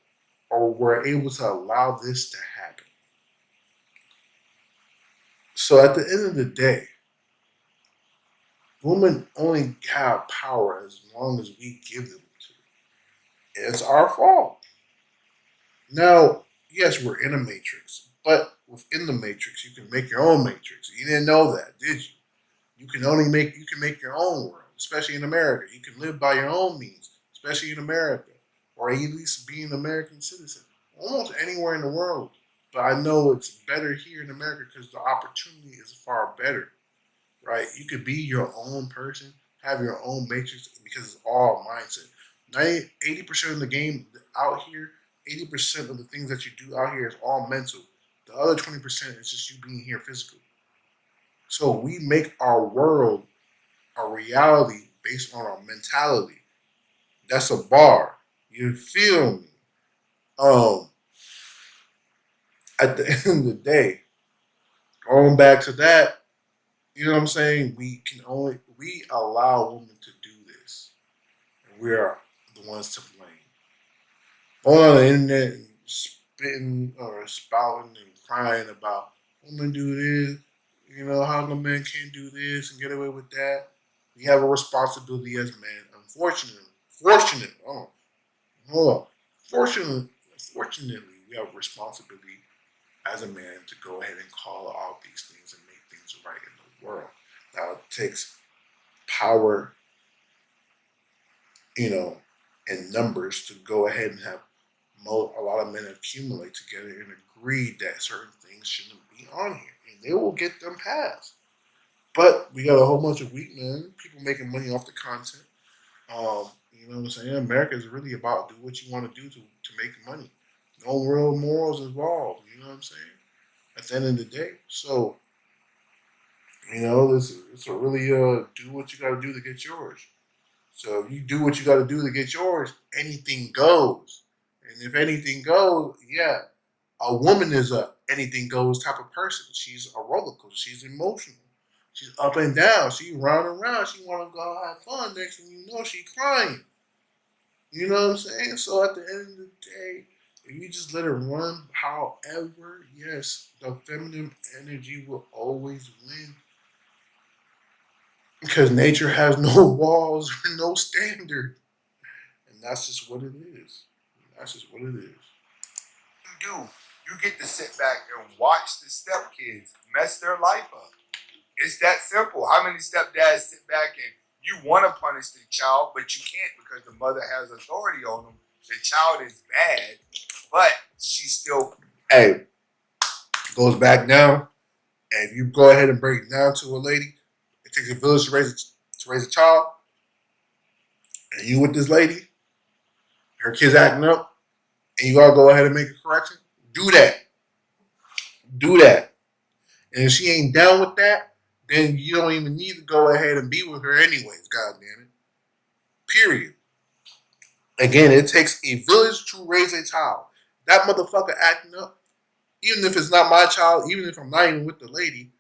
were able to allow this to happen. So at the end of the day, women only have power as long as we give them to. It's our fault. Now, yes, we're in a matrix, but within the matrix, you can make your own matrix. You didn't know that, did you? You can make your own world, especially in America. You can live by your own means, especially in America, or at least be an American citizen, almost anywhere in the world. But I know it's better here in America because the opportunity is far better, right? You could be your own person, have your own matrix because it's all mindset. 80% of the game out here, 80% of the things that you do out here is all mental. The other 20% is just you being here physically. So we make our world a reality based on our mentality. That's a bar. You feel me? At the end of the day, going back to that, you know what I'm saying? We allow women to do this. And we are the ones to blame. Going on the internet and spitting or spouting and crying about women do this, how the men can't do this and get away with that. We have a responsibility as men. Fortunately, we have a responsibility as a man to go ahead and call out these things and make things right in the world. Now it takes power, in numbers to go ahead and have a lot of men accumulate together and agree that certain things shouldn't be on here, and they will get them passed. But we got a whole bunch of weak men, people making money off the content. You know what I'm saying? America is really about do what you want to do to make money. No real morals involved. You know what I'm saying? At the end of the day, so this it's a really do what you got to do to get yours. So if you do what you got to do to get yours, anything goes. And if anything goes, yeah, a woman is a anything goes type of person. She's a roller coaster. She's emotional. She's up and down. She round and round. She want to go have fun. Next thing you know, she crying. You know what I'm saying? So at the end of the day, if you just let it run, however, yes, the feminine energy will always win because nature has no walls or no standard, and that's just what it is. That's just what it is. You do. You get to sit back and watch the stepkids mess their life up. It's that simple. How many stepdads sit back and you want to punish the child, but you can't because the mother has authority on them. The child is bad, but she's still. Hey, goes back down, and if you go ahead and break it down to a lady, it takes a village to raise a child, and you with this lady, her kid's acting up, and you gotta go ahead and make a correction. Do that. Do that. And if she ain't down with that, then you don't even need to go ahead and be with her anyways, god damn it. Period. Again, it takes a village to raise a child. That motherfucker acting up, even if it's not my child, even if I'm not even with the lady,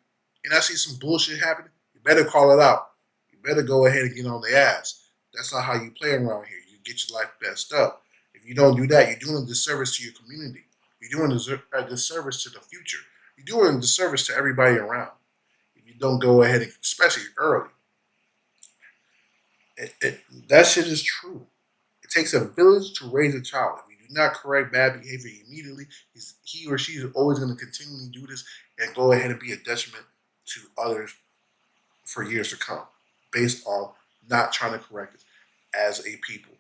and I see some bullshit happening, you better call it out. You better go ahead and get on the ass. That's not how you play around here. You get your life messed up. If you don't do that, you're doing a disservice to your community. You're doing a disservice to the future. You're doing a disservice to everybody around. If you don't go ahead, and, especially early. That shit is true. It takes a village to raise a child. If you do not correct bad behavior immediately, he or she is always going to continually do this and go ahead and be a detriment to others for years to come, based on not trying to correct it as a people,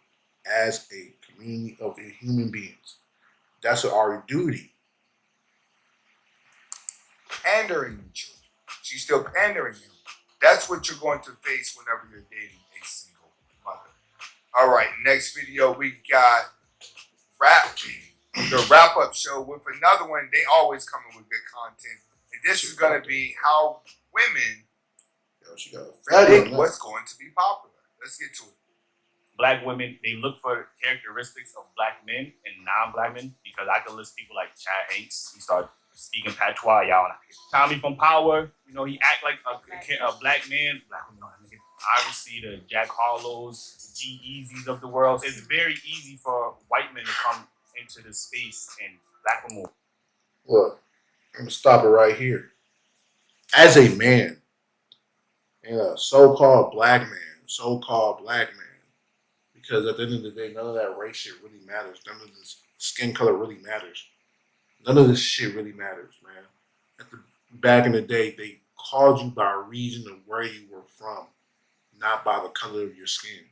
as a community of human beings. That's our duty. Pandering to you. She's still pandering you. That's what you're going to face whenever you're dating a single mother. All right, next video we got the wrap-up show with another one. They always come in with good content. And this is going to be how women predict what's going to be popular. Let's get to it. Black women, they look for characteristics of black men and non-black men because I could list people like Chad Hanks. He started speaking patois, y'all. Tommy from Power, he act like a black man. Black women, obviously the Jack Harlows, G-Eazy's of the world. It's very easy for white men to come into this space and black women. Look, I'm gonna stop it right here. As a man, and a so-called black man, because at the end of the day, none of that race shit really matters. None of this skin color really matters. None of this shit really matters, man. Back in the day, they called you by region of where you were from, not by the color of your skin.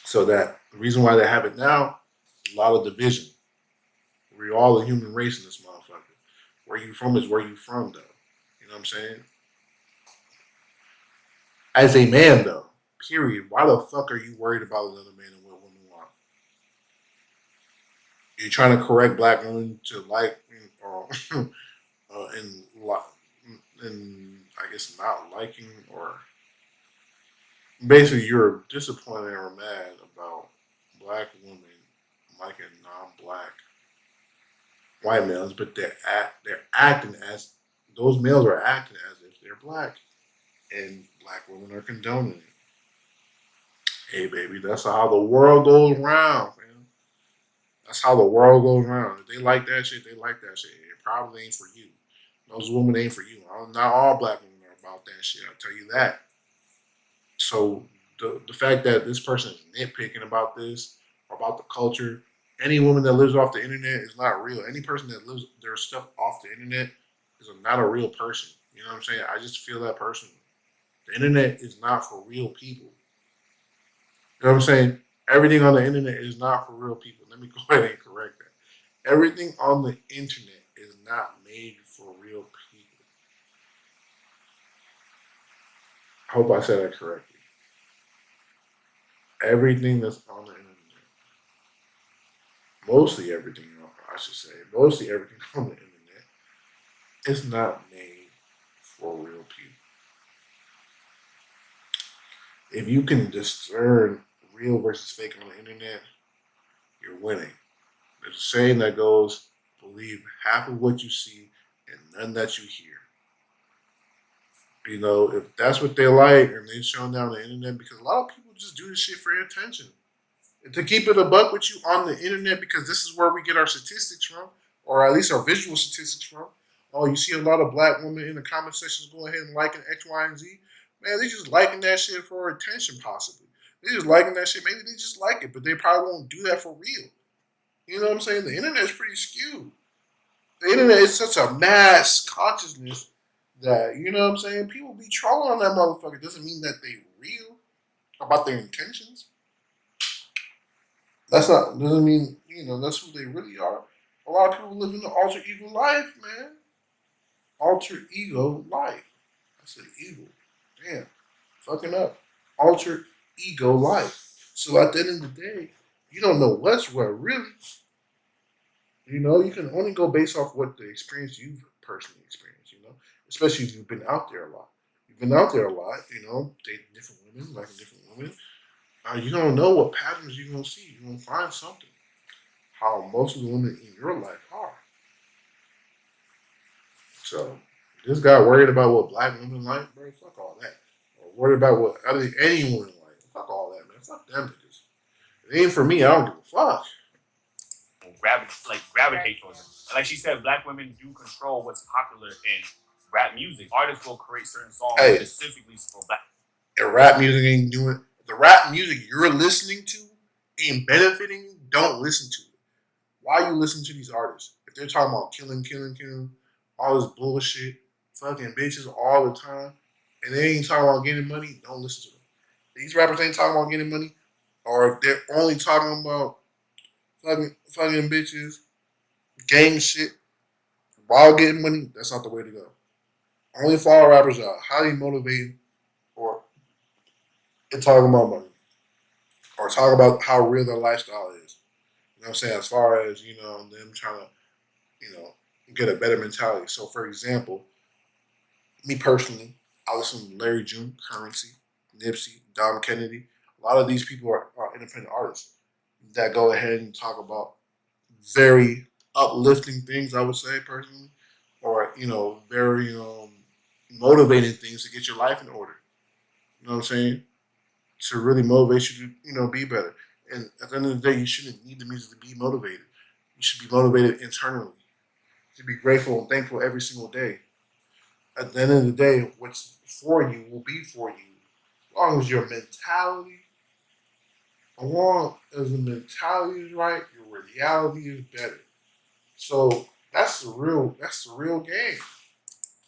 So that the reason why they have it now, a lot of division. We're all a human race in this motherfucker. Where you from is where you from, though. You know what I'm saying? As a man, though, period, why the fuck are you worried about another man and what women want? You're trying to correct black women to like, or and I guess not liking, or basically you're disappointed or mad about black women liking non-black white males, but they're acting as those males are acting as if they're black, and black women are condoning it. Hey, baby, that's how the world goes round, man. That's how the world goes round. If they like that shit, they like that shit. It probably ain't for you. Those women ain't for you. Not all black women are about that shit. I'll tell you that. So the fact that this person is nitpicking about this, or about the culture, any woman that lives off the internet is not real. Any person that lives their stuff off the internet is not a real person. You know what I'm saying? I just feel that personally. The internet is not for real people. You know what I'm saying? Everything on the internet is not for real people. Let me go ahead and correct that. Everything on the internet is not made for real people. I hope I said that correctly. Everything that's on the internet, mostly everything, I should say, mostly everything on the internet, is not made for real people. If you can discern real versus fake on the internet, you're winning. There's a saying that goes, believe half of what you see and none that you hear. You know, if that's what they like and they're showing down the internet, because a lot of people just do this shit for attention. And to keep it a buck with you on the internet, because this is where we get our statistics from, or at least our visual statistics from. Oh, you see a lot of black women in the comment sections go ahead and liking X, Y, and Z. Man, they just liking that shit for attention, possibly. They just liking that shit. Maybe they just like it, but they probably won't do that for real. You know what I'm saying? The internet is pretty skewed. The internet is such a mass consciousness that, you know what I'm saying? People be trolling on that motherfucker. Doesn't mean that they real about their intentions. That's not, doesn't mean, that's who they really are. A lot of people live in the alter ego life, man. Alter ego life. I said ego. Damn. Fucking up. Alter ego life. So at the end of the day, you don't know what's what, really. You can only go based off what the experience you've personally experienced. Especially if you've been out there a lot. You've been out there a lot, dating different women, liking different women. You don't know what patterns you're going to see. You're going to find something. How most of the women in your life are. So, this guy worried about what black women like, bro, fuck all that. Or worried about what any woman like. Fuck all that, man. Fuck them niggas. If it ain't for me, I don't give a fuck. Gravitate towards it. And like she said, black women do control what's popular in rap music. Artists will create certain songs specifically for black. The rap music ain't doing. The rap music you're listening to ain't benefiting you. Don't listen to it. Why you listen to these artists? If they're talking about killing, all this bullshit, fucking bitches all the time, and they ain't talking about getting money, don't listen to them. These rappers ain't talking about getting money, or if they're only talking about fucking bitches, gang shit, while getting money, that's not the way to go. Only follow rappers are highly motivated or they're talking about money. Or talk about how real their lifestyle is. You know what I'm saying? As far as, them trying to, get a better mentality. So for example, me personally, I listen to Larry June, Currency, Nipsey, Dom Kennedy. A lot of these people are independent artists that go ahead and talk about very uplifting things, I would say personally, or very motivating things to get your life in order. You know what I'm saying? To really motivate you to be better. And at the end of the day, you shouldn't need the music to be motivated. You should be motivated internally. You should be grateful and thankful every single day. At the end of the day, what's for you will be for you, as long as your mentality. As long as the mentality is right, your reality is better. So that's the real game.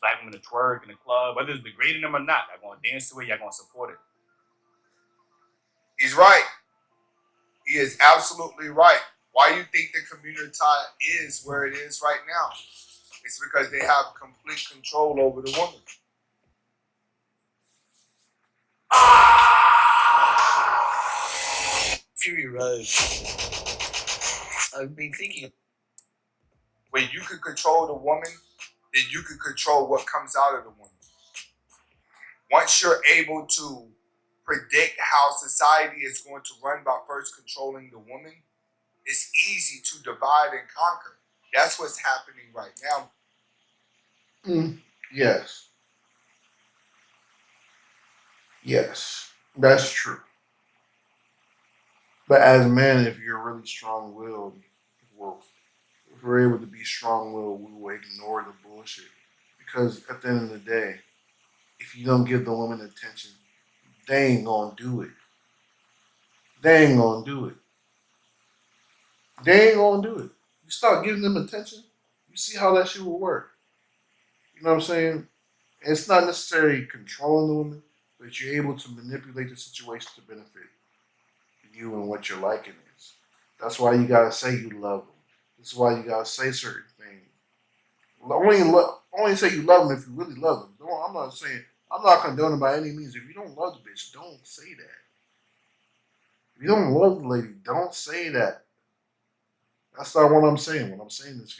Black women to twerk in the club, whether it's degrading them or not, y'all gonna dance to it, y'all gonna support it. He's right. He is absolutely right. Why you think the community is where it is right now? It's because they have complete control over the woman. Fury Road. I've been thinking. When you can control the woman, then you can control what comes out of the woman. Once you're able to predict how society is going to run by first controlling the woman, it's easy to divide and conquer. That's what's happening right now. Yes. Yes. That's true. But as men, if you're really strong-willed, if we're able to be strong-willed, we will ignore the bullshit. Because at the end of the day, if you don't give the woman attention, they ain't gonna do it. They ain't gonna do it. They ain't gonna do it. You start giving them attention, you see how that shit will work. You know what I'm saying? It's not necessarily controlling the woman, but you're able to manipulate the situation to benefit you and what your liking is. That's why you gotta say you love them. That's why you gotta say certain things. Only say you love them if you really love them. I'm not saying I'm not condoning by any means. If you don't love the bitch, don't say that. If you don't love the lady, don't say that. That's not what I'm saying. What I'm saying is,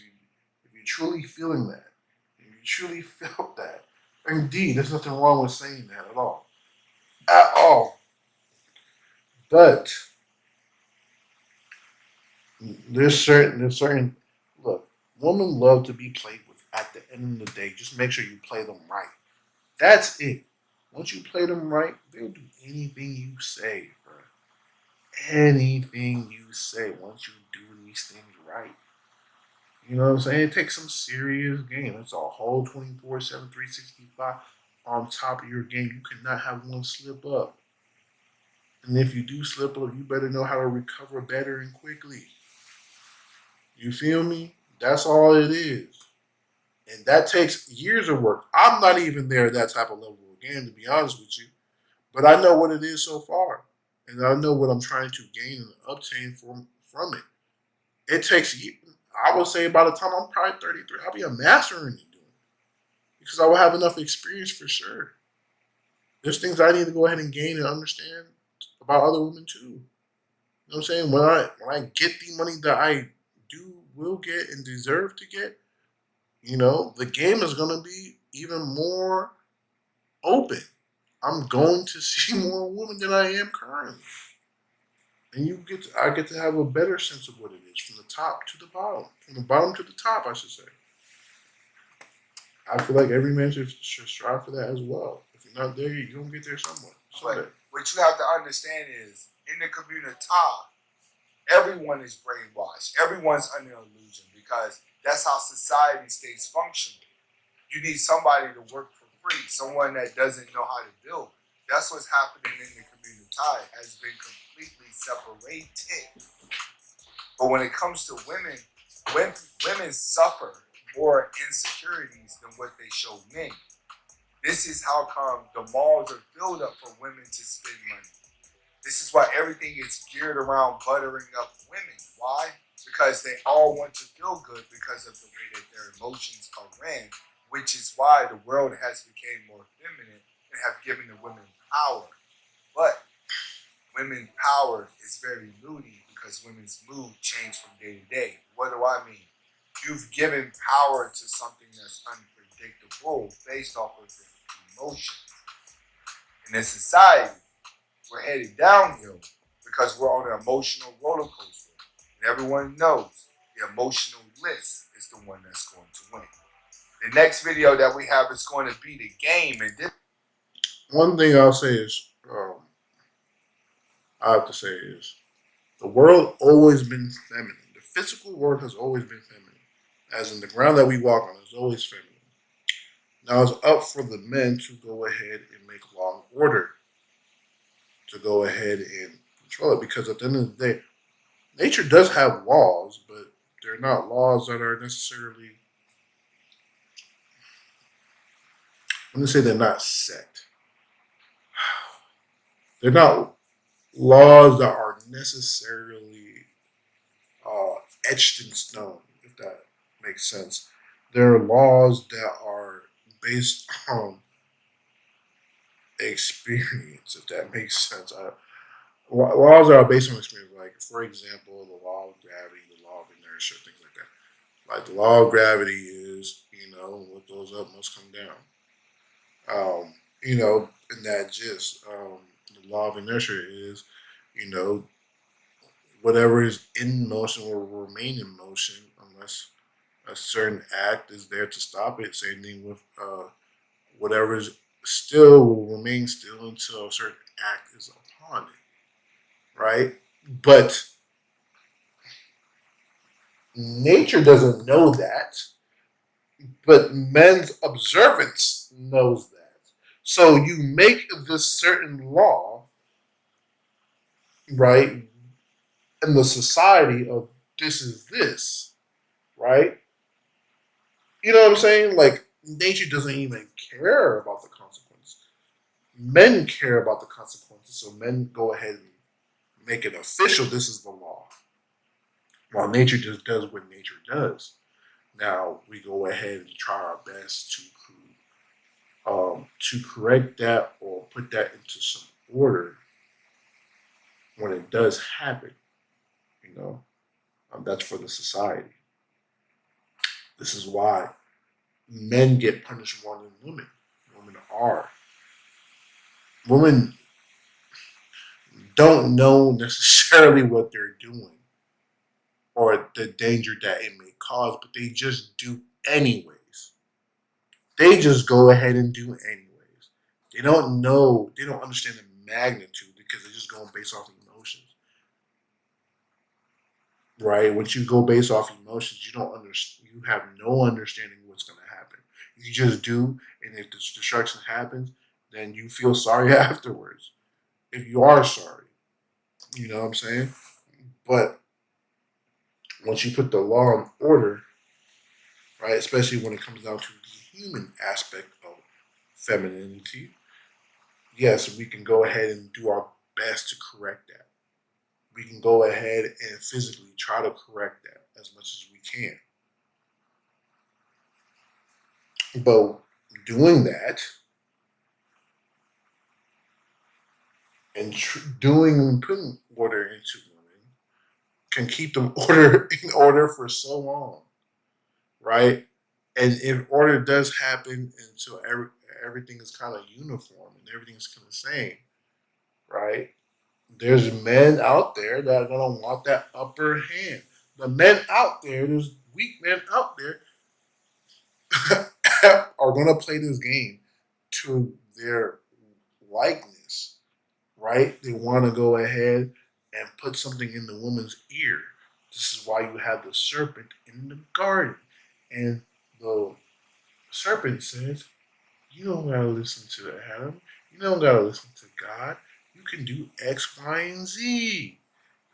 if you're truly feeling that, if you truly felt that, indeed, there's nothing wrong with saying that at all. At all. But there's certain look, women love to be played with at the end of the day. Just make sure you play them right. That's it. Once you play them right, they'll do anything you say, bro. Anything you say once you do these things right. You know what I'm saying? It takes some serious game. It's a whole 24/7, 365 on top of your game. You cannot have one slip up. And if you do slip up, you better know how to recover better and quickly. You feel me? That's all it is. And that takes years of work. I'm not even there at that type of level of game, to be honest with you. But I know what it is so far. And I know what I'm trying to gain and obtain from it. It takes, I would say by the time I'm probably 33, I'll be a master in it doing it. Because I will have enough experience for sure. There's things I need to go ahead and gain and understand about other women too. You know what I'm saying? When I get the money that I will get and deserve to get, the game is gonna be even more open. I'm going to see more women than I am currently. And I get to have a better sense of what it is from the top to the bottom. From the bottom to the top, I should say. I feel like every man should strive for that as well. If you're not there, you're gonna get there somewhere. But what you have to understand is, in the community, everyone is brainwashed. Everyone's under illusion because that's how society stays functional. You need somebody to work for free, someone that doesn't know how to build. That's what's happening in the community. Has been completely separated. But when it comes to women, women suffer more insecurities than what they show men. This is how come the malls are filled up for women to spend money. This is why everything is geared around buttering up women. Why? Because they all want to feel good because of the way that their emotions are ran, which is why the world has become more feminine and have given the women power. But women's power is very moody because women's mood change from day to day. What do I mean? You've given power to something that's unpredictable based off of the emotions. In this society, we're headed downhill because we're on an emotional roller coaster. And everyone knows the emotional list is the one that's going to win. The next video that we have is going to be the game. And this one thing I'll say is, I have to say is, the world always been feminine. The physical world has always been feminine. As in the ground that we walk on is always feminine. Now it's up for the men to go ahead and make law and order. To go ahead and control it. Because at the end of the day, nature does have laws, but they're not laws that are necessarily, I'm going to say they're not set. They're not laws that are necessarily etched in stone, if that makes sense. There are laws that are based on experience, if that makes sense. Laws that are based on experience, like, for example, the law of gravity, the law of inertia, things like that. Like, the law of gravity is, what goes up must come down. In that gist, the law of inertia is, whatever is in motion will remain in motion unless a certain act is there to stop it. Same thing with whatever is still will remain still until a certain act is upon it, right? But nature doesn't know that, but men's observance knows that. So you make this certain law, right, in the society of this is this, right? You know what I'm saying? Like, nature doesn't even care about the consequences. Men care about the consequences, so men go ahead and make it official. This is the law. While nature just does what nature does. Now we go ahead and try our best to To correct that or put that into some order when it does happen, you know, that's for the society. This is why men get punished more than women. Women are. Women don't know necessarily what they're doing or the danger that it may cause, but they just do anyways. They just go ahead and do anyways. They don't know, they don't understand the magnitude because they're just going based off emotions, right? Once you go based off emotions, you don't understand. You have no understanding what's going to happen. You just do, and if the destruction happens, then you feel sorry afterwards. If you are sorry, you know what I'm saying. But once you put the law in order, right, especially when it comes down to the human aspect of femininity, yes, we can go ahead and do our best to correct that. We can go ahead and physically try to correct that as much as we can. But doing that and doing and putting order into women can keep them order in order for so long, right? And if order does happen, and so everything is kind of uniform and everything's kind of the same, right? There's men out there that are gonna want that upper hand. The men out there, there's weak men out there are gonna play this game to their likeness, right? They want to go ahead and put something in the woman's ear. This is why you have the serpent in the garden, and the serpent says, "You don't gotta listen to Adam. You don't gotta listen to God. You can do X, Y, and Z.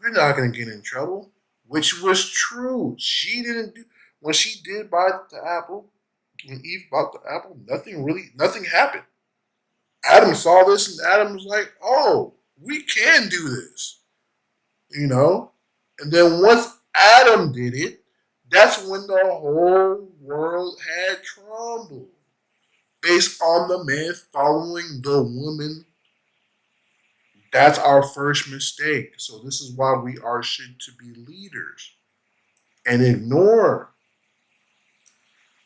You're not gonna get in trouble." Which was true. She didn't do when she did bite the apple. When Eve bought the apple, nothing happened. Adam saw this, and Adam was like, "Oh, we can do this," you know. And then once Adam did it, that's when the whole world had crumbled based on the man following the woman. That's our first mistake. So this is why we are should to be leaders and ignore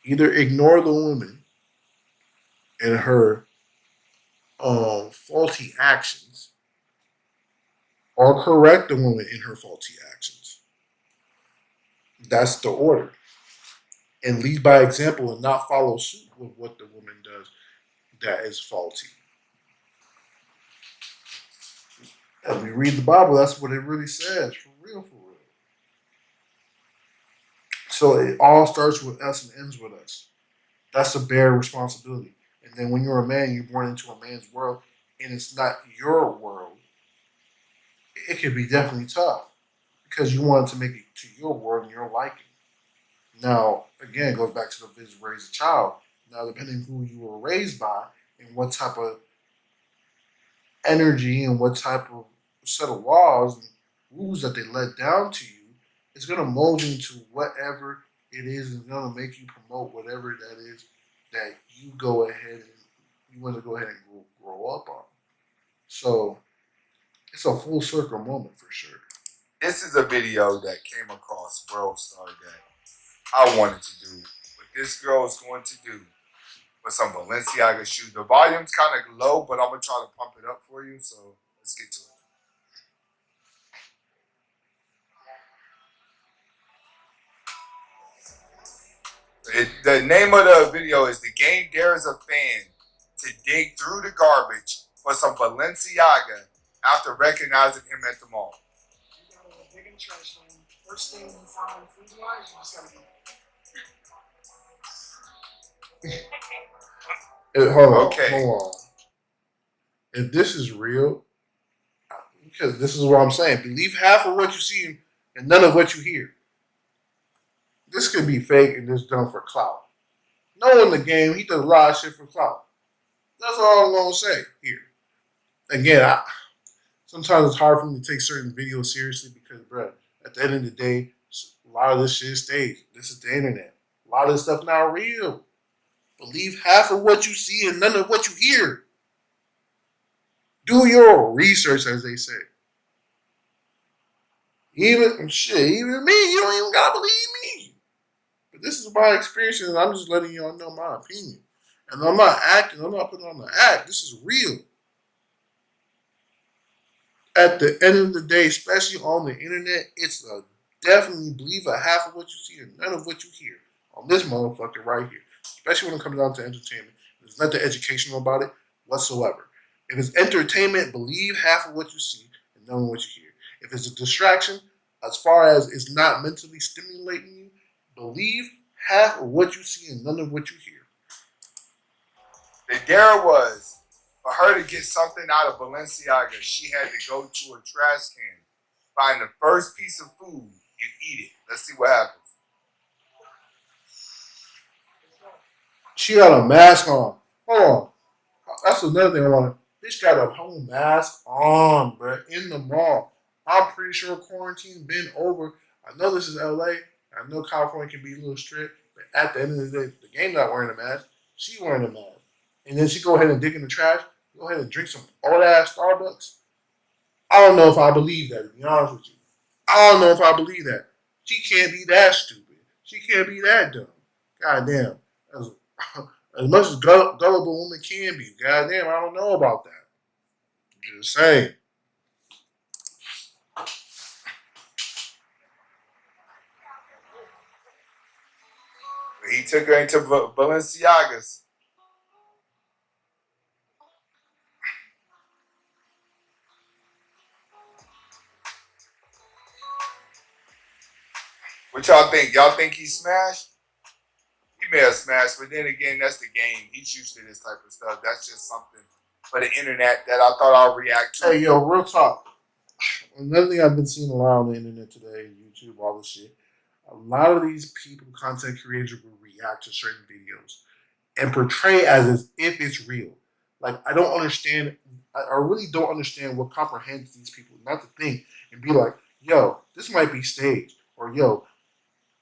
the woman and her faulty actions, or correct the woman in her faulty actions. That's the order. And lead by example and not follow suit with what the woman does that is faulty. As we read the Bible, that's what it really says, for real, for real. So it all starts with us and ends with us. That's a bare responsibility. And then when you're a man, you're born into a man's world, and it's not your world. It can be definitely tough because you want to make it to your world and your liking. Now, again, it goes back to the vision raise a child. Now, depending who you were raised by and what type of energy and what type of set of laws and rules that they let down to you, it's going to mold you into whatever it is and going to make you promote whatever that is that you go ahead and you want to go ahead and grow up on. So it's a full circle moment for sure. This is a video that came across World Star that I wanted to do. What this girl is going to do with some Balenciaga shoes. The volume's kind of low, but I'm going to try to pump it up for you. So let's get to it. The name of the video is "The Game Dares a Fan to Dig Through the Garbage for Some Balenciaga After Recognizing Him at the Mall." Dig in the trash can. First thing you find food wise, you just gotta Hold on. If this is real, because this is what I'm saying, believe half of what you see and none of what you hear. This could be fake and just done for clout. Knowing the game, he does a lot of shit for clout. That's all I'm gonna say here. Again, sometimes it's hard for me to take certain videos seriously because, bro, at the end of the day, a lot of this shit is staged. This is the internet. A lot of this stuff not real. Believe half of what you see and none of what you hear. Do your research, as they say. Even me, you don't even gotta believe me. But this is my experience, and I'm just letting y'all know my opinion. And I'm not acting, I'm not putting on the act. This is real. At the end of the day, especially on the internet, it's a definitely believe a half of what you see and none of what you hear on this motherfucker right here. Especially when it comes down to entertainment. There's nothing educational about it whatsoever. If it's entertainment, believe half of what you see and none of what you hear. If it's a distraction, as far as it's not mentally stimulating you, believe half of what you see and none of what you hear. The dare was for her to get something out of Balenciaga. She had to go to a trash can, find the first piece of food, and eat it. Let's see what happens. She got a mask on. Hold on. That's another thing I want. Bitch got a whole mask on, bro, in the mall. I'm pretty sure quarantine been over. I know this is LA. I know California can be a little strict, but at the end of the day, the game not wearing a mask. She wearing a mask. And then she go ahead and dig in the trash, go ahead and drink some old ass Starbucks. I don't know if I believe that, to be honest with you. I don't know if I believe that. She can't be that stupid. She can't be that dumb. Goddamn. As, as much as gullible women can be, goddamn, I don't know about that. Just saying. He took her into Balenciagas. What y'all think? Y'all think he smashed? He may have smashed, but then again, that's the game. He's used to this type of stuff. That's just something for the internet that I thought I'll react to. Hey, yo, real talk. Another thing I've been seeing a lot on the internet today, YouTube, all this shit. A lot of these people, content creators, will react to certain videos and portray as if it's real. Like I don't understand. I really don't understand what comprehends these people not to think and be like, "Yo, this might be staged," or "Yo,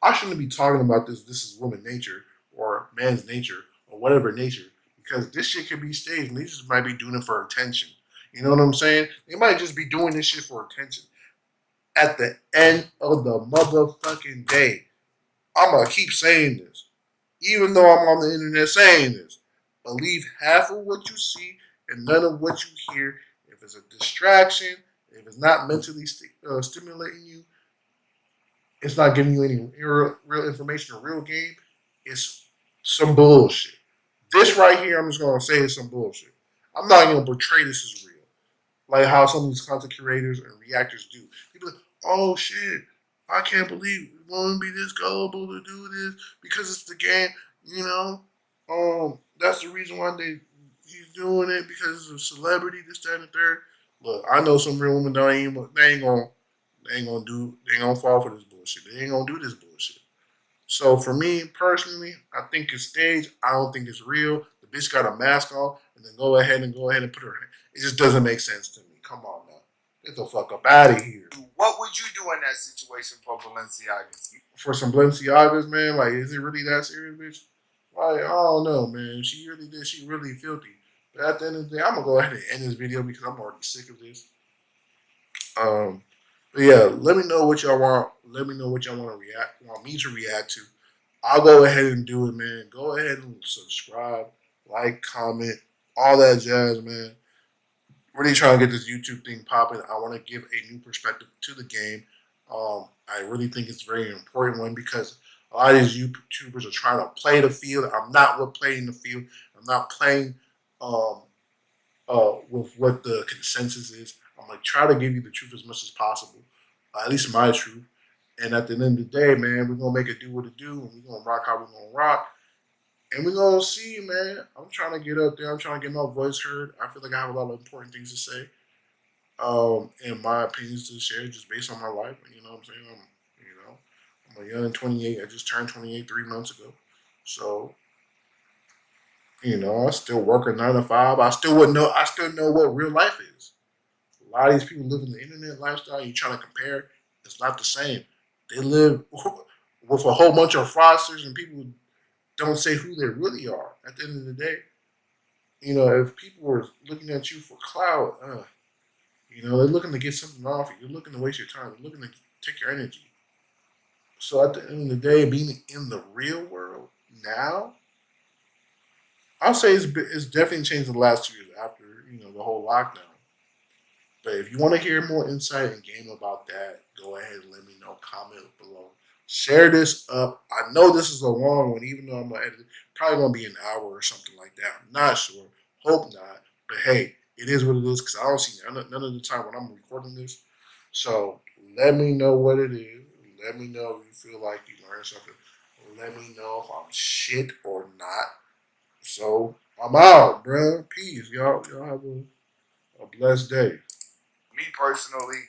I shouldn't be talking about this. This is woman nature or man's nature or whatever nature because this shit could be staged and they just might be doing it for attention." You know what I'm saying? They might just be doing this shit for attention. At the end of the motherfucking day, I'm gonna keep saying this, even though I'm on the internet saying this. Believe half of what you see and none of what you hear. If it's a distraction, if it's not mentally stimulating you, it's not giving you any real information or real game. It's some bullshit. This right here, I'm just gonna say is some bullshit. I'm not gonna portray this as real, like how some of these content creators and reactors do. People, like, oh shit, I can't believe women be this gullible to do this because it's the game. You know, that's the reason why he's doing it because of celebrity, this, that, and the third. Look, I know some real women they ain't gonna fall for this bullshit. They ain't gonna do this bullshit. So for me personally, I think it's staged. I don't think it's real. The bitch got a mask on and then go ahead and put her. It just doesn't make sense to me. Come on now, get the fuck up out of here. What would you do in that situation for Balenciagas? For some Balenciagas, man, like is it really that serious, bitch? Like I don't know, man. She really did. She really filthy. But at the end of the day, I'm gonna go ahead and end this video because I'm already sick of this. Um, but yeah, let me know what y'all want. Let me know what y'all want me to react to. I'll go ahead and do it, man. Go ahead and subscribe, like, comment, all that jazz, man. Really trying to get this YouTube thing popping. I want to give a new perspective to the game. I really think it's a very important one because a lot of these YouTubers are trying to play the field. I'm not with playing the field. I'm not playing um, with what the consensus is. I'm like try to give you the truth as much as possible, at least my truth. And at the end of the day, man, we're gonna make it do what it do, and we're gonna rock how we're gonna rock, and we're gonna see, man. I'm trying to get up there. I'm trying to get my voice heard. I feel like I have a lot of important things to say, and my opinions to share just based on my life. You know what I'm saying? I'm a young 28. I just turned 28 3 months ago, so I still work a 9 to 5. I still wouldn't know. I still know what real life is. A lot of these people live in the internet lifestyle. You trying to compare? It's not the same. They live with a whole bunch of fraudsters and people don't say who they really are. At the end of the day, you know, if people are looking at you for clout, you know, they're looking to get something off you. You're looking to waste your time. They're looking to take your energy. So at the end of the day, being in the real world now, I'll say it's definitely changed the last 2 years after you know the whole lockdown. But if you want to hear more insight and game about that, go ahead and let me know. Comment below. Share this up. I know this is a long one, even though I'm gonna edit it. Probably gonna be an hour or something like that. I'm not sure. Hope not. But hey, it is what it is because I don't see none of the time when I'm recording this. So let me know what it is. Let me know if you feel like you learned something. Let me know if I'm shit or not. So I'm out, bruh. Peace. Y'all have a blessed day. Me personally,